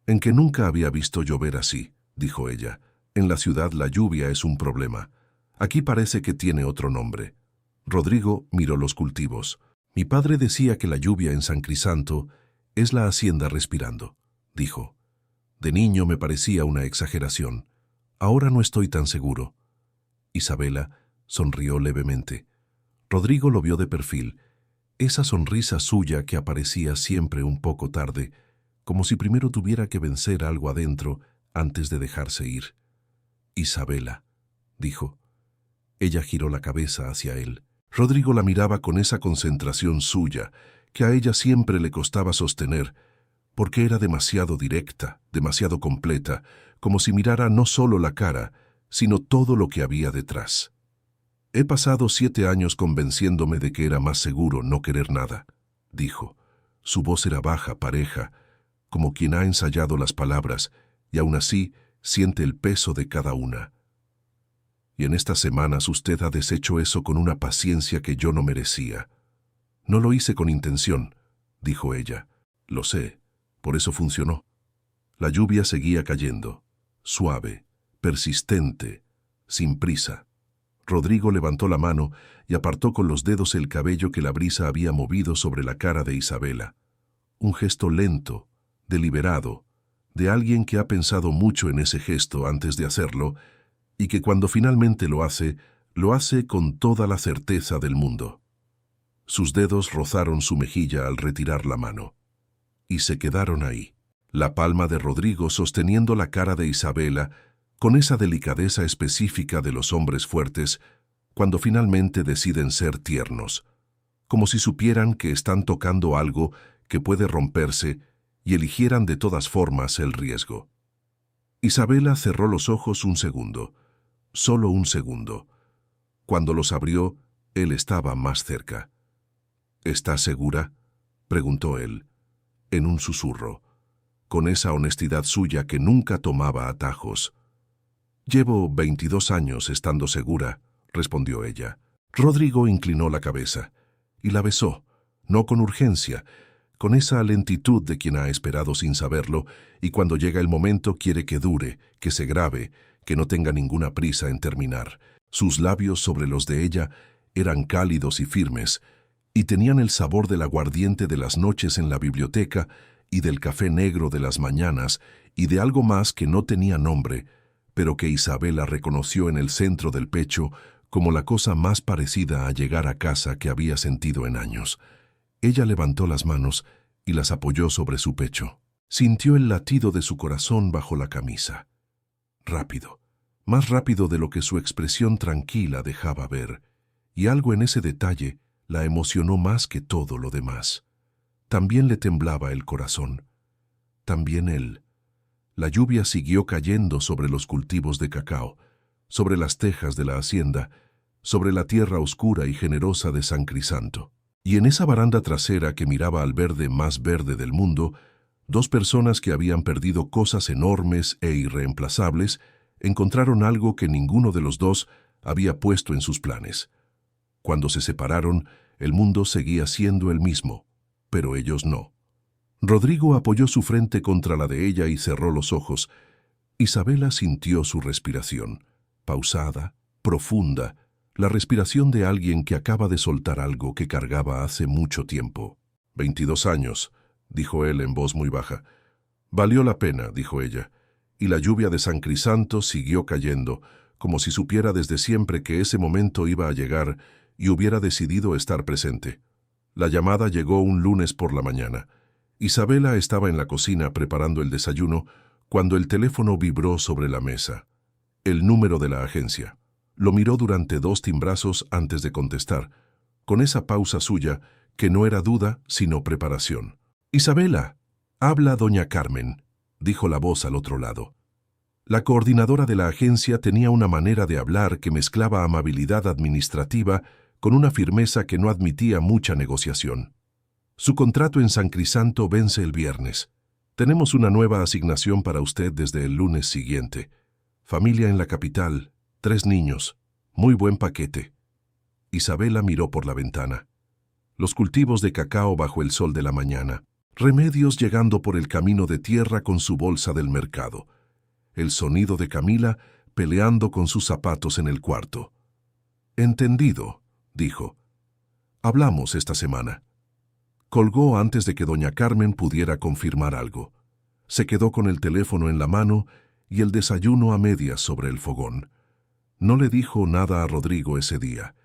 «En que nunca había visto llover así», dijo ella. «En la ciudad la lluvia es un problema. Aquí parece que tiene otro nombre». Rodrigo miró los cultivos. «Mi padre decía que la lluvia en San Crisanto es la hacienda respirando», dijo. «De niño me parecía una exageración. Ahora no estoy tan seguro». Isabela sonrió levemente. Rodrigo lo vio de perfil, esa sonrisa suya que aparecía siempre un poco tarde, como si primero tuviera que vencer algo adentro antes de dejarse ir. «Isabela», dijo. Ella giró la cabeza hacia él. Rodrigo la miraba con esa concentración suya, que a ella siempre le costaba sostener, porque era demasiado directa, demasiado completa, como si mirara no solo la cara, sino todo lo que había detrás. «He pasado 7 años convenciéndome de que era más seguro no querer nada», dijo. Su voz era baja, pareja, como quien ha ensayado las palabras, y aún así siente el peso de cada una. «Y en estas semanas usted ha deshecho eso con una paciencia que yo no merecía». «No lo hice con intención», dijo ella. «Lo sé, por eso funcionó». La lluvia seguía cayendo, suave, persistente, sin prisa. Rodrigo levantó la mano y apartó con los dedos el cabello que la brisa había movido sobre la cara de Isabela. Un gesto lento, deliberado, de alguien que ha pensado mucho en ese gesto antes de hacerlo, y que cuando finalmente lo hace con toda la certeza del mundo. Sus dedos rozaron su mejilla al retirar la mano, y se quedaron ahí, la palma de Rodrigo sosteniendo la cara de Isabela, con esa delicadeza específica de los hombres fuertes, cuando finalmente deciden ser tiernos, como si supieran que están tocando algo que puede romperse y eligieran de todas formas el riesgo. Isabela cerró los ojos un segundo, solo un segundo. Cuando los abrió, él estaba más cerca. «¿Estás segura?», preguntó él, en un susurro, con esa honestidad suya que nunca tomaba atajos. «Llevo 22 años estando segura», respondió ella. Rodrigo inclinó la cabeza y la besó, no con urgencia, con esa lentitud de quien ha esperado sin saberlo y cuando llega el momento quiere que dure, que se grabe, que no tenga ninguna prisa en terminar. Sus labios sobre los de ella eran cálidos y firmes, y tenían el sabor del aguardiente de las noches en la biblioteca y del café negro de las mañanas y de algo más que no tenía nombre, pero que Isabela reconoció en el centro del pecho como la cosa más parecida a llegar a casa que había sentido en años. Ella levantó las manos y las apoyó sobre su pecho. Sintió el latido de su corazón bajo la camisa. Rápido, más rápido de lo que su expresión tranquila dejaba ver, y algo en ese detalle la emocionó más que todo lo demás. También le temblaba el corazón. También él. La lluvia siguió cayendo sobre los cultivos de cacao, sobre las tejas de la hacienda, sobre la tierra oscura y generosa de San Crisanto. Y en esa baranda trasera que miraba al verde más verde del mundo, 2 personas que habían perdido cosas enormes e irreemplazables encontraron algo que ninguno de los dos había puesto en sus planes. Cuando se separaron, el mundo seguía siendo el mismo, pero ellos no. Rodrigo apoyó su frente contra la de ella y cerró los ojos. Isabela sintió su respiración, pausada, profunda, la respiración de alguien que acaba de soltar algo que cargaba hace mucho tiempo. 22 años, dijo él en voz muy baja. Valió la pena, dijo ella, y la lluvia de San Crisanto siguió cayendo, como si supiera desde siempre que ese momento iba a llegar y hubiera decidido estar presente. La llamada llegó un lunes por la mañana. Isabela estaba en la cocina preparando el desayuno cuando el teléfono vibró sobre la mesa. El número de la agencia. Lo miró durante 2 timbrazos antes de contestar, con esa pausa suya que no era duda sino preparación. «Isabela, habla doña Carmen», dijo la voz al otro lado. La coordinadora de la agencia tenía una manera de hablar que mezclaba amabilidad administrativa con una firmeza que no admitía mucha negociación. «Su contrato en San Crisanto vence el viernes. Tenemos una nueva asignación para usted desde el lunes siguiente. Familia en la capital, 3 niños, muy buen paquete». Isabela miró por la ventana. Los cultivos de cacao bajo el sol de la mañana. Remedios llegando por el camino de tierra con su bolsa del mercado. El sonido de Camila peleando con sus zapatos en el cuarto. «Entendido», dijo. «Hablamos esta semana». Colgó antes de que doña Carmen pudiera confirmar algo. Se quedó con el teléfono en la mano y el desayuno a medias sobre el fogón. No le dijo nada a Rodrigo ese día,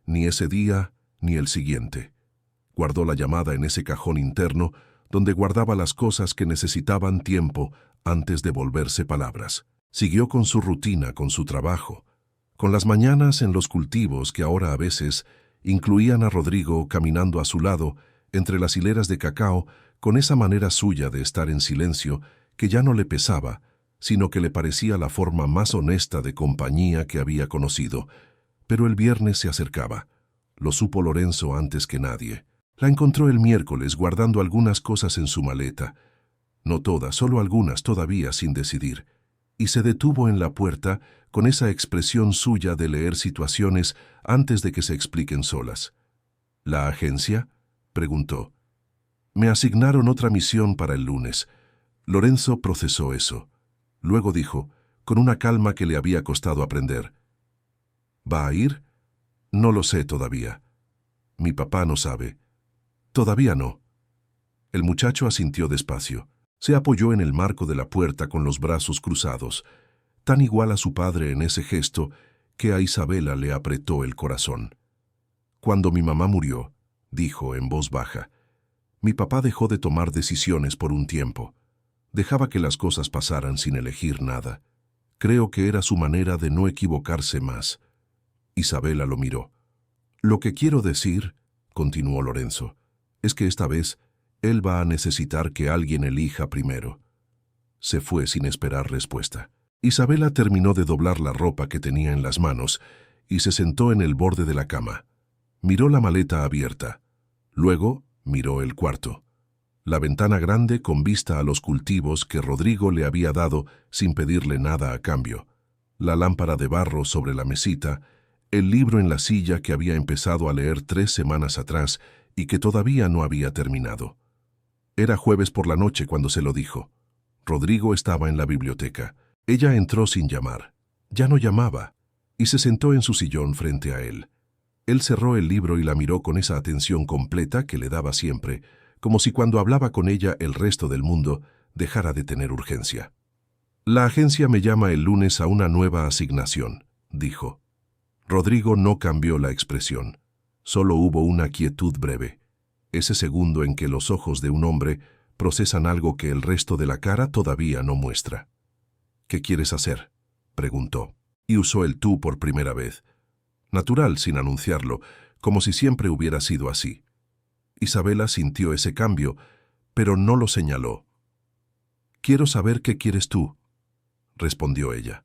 ni el siguiente. Guardó la llamada en ese cajón interno donde guardaba las cosas que necesitaban tiempo antes de volverse palabras. Siguió con su rutina, con su trabajo, con las mañanas en los cultivos que ahora a veces incluían a Rodrigo caminando a su lado entre las hileras de cacao con esa manera suya de estar en silencio que ya no le pesaba, sino que le parecía la forma más honesta de compañía que había conocido. Pero el viernes se acercaba. Lo supo Lorenzo antes que nadie. La encontró el miércoles guardando algunas cosas en su maleta. No todas, solo algunas todavía sin decidir. Y se detuvo en la puerta con esa expresión suya de leer situaciones antes de que se expliquen solas. «¿La agencia?», preguntó. «Me asignaron otra misión para el lunes». Lorenzo procesó eso. Luego dijo, con una calma que le había costado aprender. «¿Va a ir?». «No lo sé todavía. Mi papá no sabe». «Todavía no». El muchacho asintió despacio. Se apoyó en el marco de la puerta con los brazos cruzados, tan igual a su padre en ese gesto que a Isabela le apretó el corazón. «Cuando mi mamá murió», dijo en voz baja, «mi papá dejó de tomar decisiones por un tiempo. Dejaba que las cosas pasaran sin elegir nada. Creo que era su manera de no equivocarse más». Isabela lo miró. «Lo que quiero decir», continuó Lorenzo, «es que esta vez él va a necesitar que alguien elija primero». Se fue sin esperar respuesta. Isabela terminó de doblar la ropa que tenía en las manos y se sentó en el borde de la cama. Miró la maleta abierta. Luego miró el cuarto. La ventana grande con vista a los cultivos que Rodrigo le había dado sin pedirle nada a cambio. La lámpara de barro sobre la mesita, el libro en la silla que había empezado a leer 3 semanas atrás y que todavía no había terminado. Era jueves por la noche cuando se lo dijo. Rodrigo estaba en la biblioteca. Ella entró sin llamar. Ya no llamaba, y se sentó en su sillón frente a él. Él cerró el libro y la miró con esa atención completa que le daba siempre, como si cuando hablaba con ella el resto del mundo dejara de tener urgencia. «La agencia me llama el lunes a una nueva asignación», dijo. Rodrigo no cambió la expresión. Solo hubo una quietud breve. Ese segundo en que los ojos de un hombre procesan algo que el resto de la cara todavía no muestra. «¿Qué quieres hacer?», preguntó, y usó el tú por primera vez. Natural, sin anunciarlo, como si siempre hubiera sido así. Isabela sintió ese cambio, pero no lo señaló. «Quiero saber qué quieres tú», respondió ella.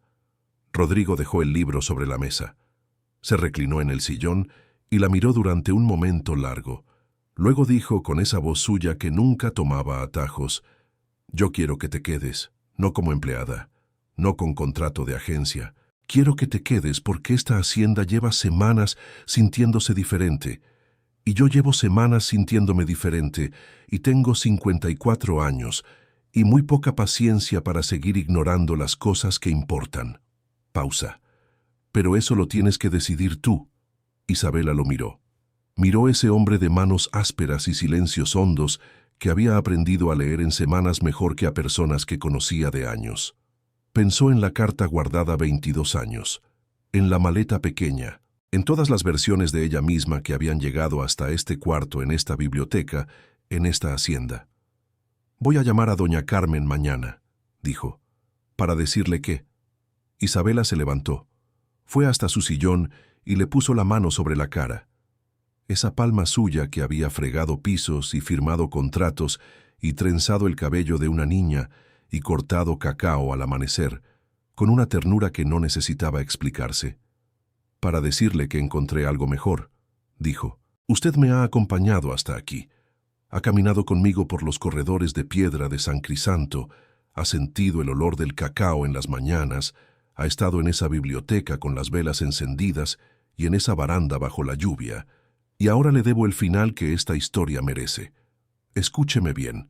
Rodrigo dejó el libro sobre la mesa. Se reclinó en el sillón y la miró durante un momento largo. Luego dijo con esa voz suya que nunca tomaba atajos: «Yo quiero que te quedes, no como empleada, no con contrato de agencia. Quiero que te quedes porque esta hacienda lleva semanas sintiéndose diferente. Y yo llevo semanas sintiéndome diferente y tengo 54 años y muy poca paciencia para seguir ignorando las cosas que importan». Pausa. «Pero eso lo tienes que decidir tú». Isabela lo miró. Miró ese hombre de manos ásperas y silencios hondos que había aprendido a leer en semanas mejor que a personas que conocía de años. Pensó en la carta guardada 22 años, en la maleta pequeña, en todas las versiones de ella misma que habían llegado hasta este cuarto en esta biblioteca, en esta hacienda. «Voy a llamar a doña Carmen mañana», dijo, «para decirle que...». Isabela se levantó, fue hasta su sillón y le puso la mano sobre la cara. Esa palma suya que había fregado pisos y firmado contratos y trenzado el cabello de una niña y cortado cacao al amanecer, con una ternura que no necesitaba explicarse. «Para decirle que encontré algo mejor», dijo. «Usted me ha acompañado hasta aquí. Ha caminado conmigo por los corredores de piedra de San Crisanto, ha sentido el olor del cacao en las mañanas, ha estado en esa biblioteca con las velas encendidas y en esa baranda bajo la lluvia, y ahora le debo el final que esta historia merece. Escúcheme bien.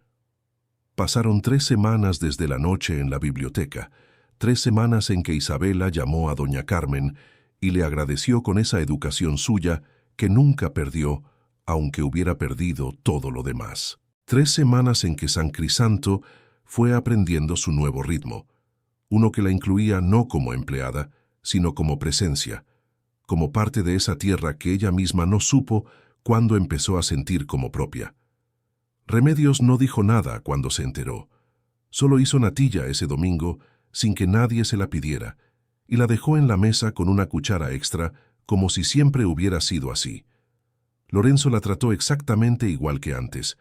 Pasaron 3 semanas desde la noche en la biblioteca, 3 semanas en que Isabela llamó a doña Carmen y le agradeció con esa educación suya que nunca perdió, aunque hubiera perdido todo lo demás. 3 semanas en que San Crisanto fue aprendiendo su nuevo ritmo, uno que la incluía no como empleada, sino como presencia, como parte de esa tierra que ella misma no supo cuándo empezó a sentir como propia. Remedios no dijo nada cuando se enteró. Solo hizo natilla ese domingo sin que nadie se la pidiera, y la dejó en la mesa con una cuchara extra como si siempre hubiera sido así. Lorenzo la trató exactamente igual que antes,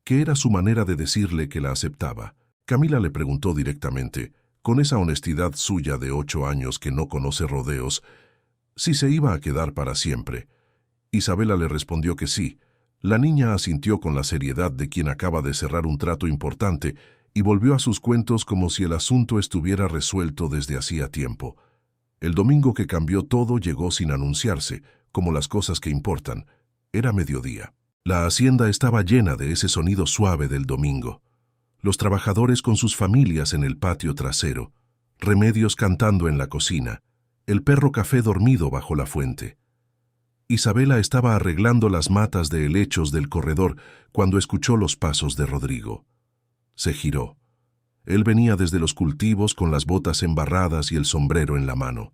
que era su manera de decirle que la aceptaba. Camila le preguntó directamente, con esa honestidad suya de 8 años que no conoce rodeos, si se iba a quedar para siempre. Isabela le respondió que sí. La niña asintió con la seriedad de quien acaba de cerrar un trato importante y volvió a sus cuentos como si el asunto estuviera resuelto desde hacía tiempo. El domingo que cambió todo llegó sin anunciarse, como las cosas que importan. Era mediodía. La hacienda estaba llena de ese sonido suave del domingo. Los trabajadores con sus familias en el patio trasero, Remedios cantando en la cocina, el perro café dormido bajo la fuente. Isabela estaba arreglando las matas de helechos del corredor cuando escuchó los pasos de Rodrigo. Se giró. Él venía desde los cultivos con las botas embarradas y el sombrero en la mano.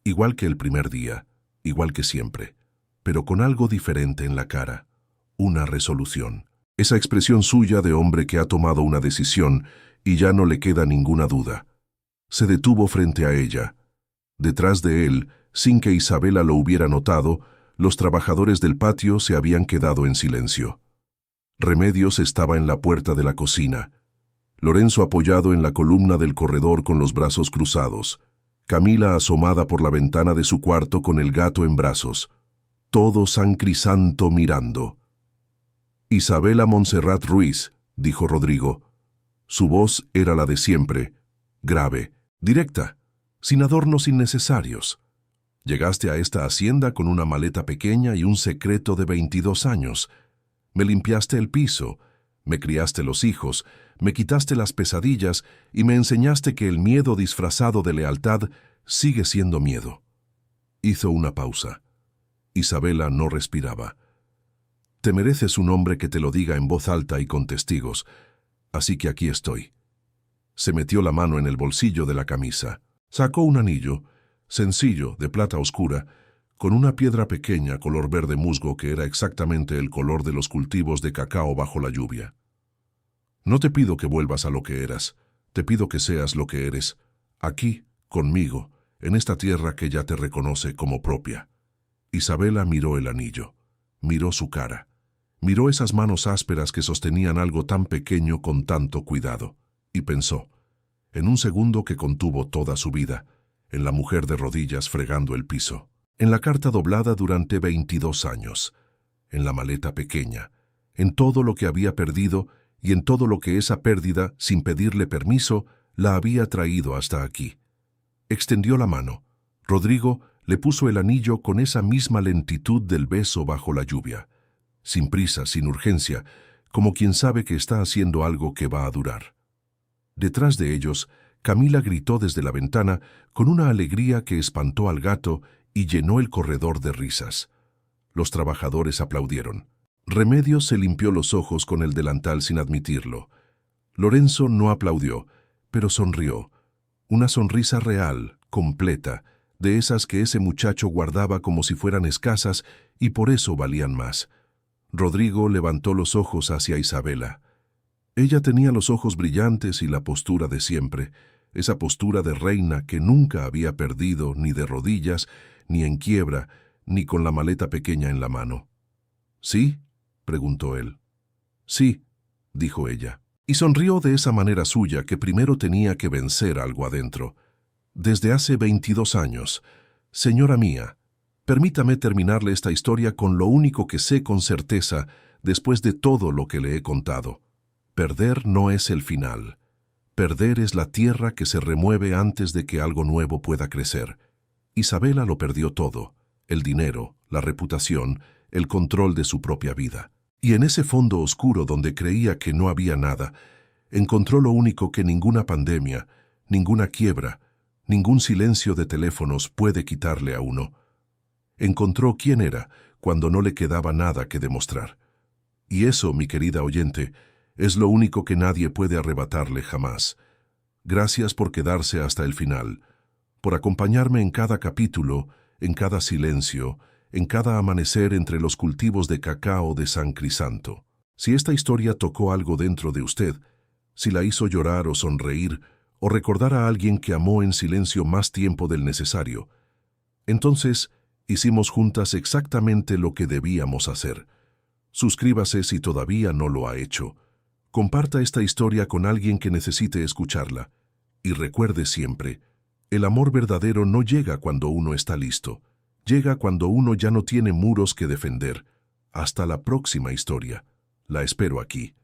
Igual que el primer día, igual que siempre, pero con algo diferente en la cara. Una resolución. Esa expresión suya de hombre que ha tomado una decisión y ya no le queda ninguna duda. Se detuvo frente a ella. Detrás de él, sin que Isabela lo hubiera notado, los trabajadores del patio se habían quedado en silencio. Remedios estaba en la puerta de la cocina. Lorenzo apoyado en la columna del corredor con los brazos cruzados. Camila asomada por la ventana de su cuarto con el gato en brazos. Todo San Crisanto mirando. «Isabela Montserrat Ruiz», dijo Rodrigo. Su voz era la de siempre, grave, directa, sin adornos innecesarios. «Llegaste a esta hacienda con una maleta pequeña y un secreto de 22 años. Me limpiaste el piso, me criaste los hijos, me quitaste las pesadillas y me enseñaste que el miedo disfrazado de lealtad sigue siendo miedo». Hizo una pausa. Isabela no respiraba. «Te mereces un hombre que te lo diga en voz alta y con testigos, así que aquí estoy». Se metió la mano en el bolsillo de la camisa. Sacó un anillo, sencillo, de plata oscura, con una piedra pequeña color verde musgo que era exactamente el color de los cultivos de cacao bajo la lluvia. «No te pido que vuelvas a lo que eras, te pido que seas lo que eres, aquí, conmigo, en esta tierra que ya te reconoce como propia». Isabela miró el anillo, miró su cara, miró esas manos ásperas que sostenían algo tan pequeño con tanto cuidado, y pensó, en un segundo que contuvo toda su vida, en la mujer de rodillas fregando el piso, en la carta doblada durante 22 años, en la maleta pequeña, en todo lo que había perdido y en todo lo que esa pérdida, sin pedirle permiso, la había traído hasta aquí. Extendió la mano. Rodrigo le puso el anillo con esa misma lentitud del beso bajo la lluvia, sin prisa, sin urgencia, como quien sabe que está haciendo algo que va a durar. Detrás de ellos, Camila gritó desde la ventana con una alegría que espantó al gato y llenó el corredor de risas. Los trabajadores aplaudieron. Remedios se limpió los ojos con el delantal sin admitirlo. Lorenzo no aplaudió, pero sonrió. Una sonrisa real, completa, de esas que ese muchacho guardaba como si fueran escasas y por eso valían más. Rodrigo levantó los ojos hacia Isabela. Ella tenía los ojos brillantes y la postura de siempre, esa postura de reina que nunca había perdido ni de rodillas, ni en quiebra, ni con la maleta pequeña en la mano. ¿Sí?, preguntó él. Sí, dijo ella, y sonrió de esa manera suya que primero tenía que vencer algo adentro. Desde hace 22 años. Señora mía, permítame terminarle esta historia con lo único que sé con certeza después de todo lo que le he contado. Perder no es el final. Perder es la tierra que se remueve antes de que algo nuevo pueda crecer. Isabela lo perdió todo, el dinero, la reputación, el control de su propia vida. Y en ese fondo oscuro donde creía que no había nada, encontró lo único que ninguna pandemia, ninguna quiebra, ningún silencio de teléfonos puede quitarle a uno. Encontró quién era cuando no le quedaba nada que demostrar. Y eso, mi querida oyente, es lo único que nadie puede arrebatarle jamás. Gracias por quedarse hasta el final, por acompañarme en cada capítulo, en cada silencio, en cada amanecer entre los cultivos de cacao de San Crisanto. Si esta historia tocó algo dentro de usted, si la hizo llorar o sonreír, o recordar a alguien que amó en silencio más tiempo del necesario, entonces hicimos juntas exactamente lo que debíamos hacer. Suscríbase si todavía no lo ha hecho. Comparta esta historia con alguien que necesite escucharla. Y recuerde siempre, el amor verdadero no llega cuando uno está listo. Llega cuando uno ya no tiene muros que defender. Hasta la próxima historia. La espero aquí.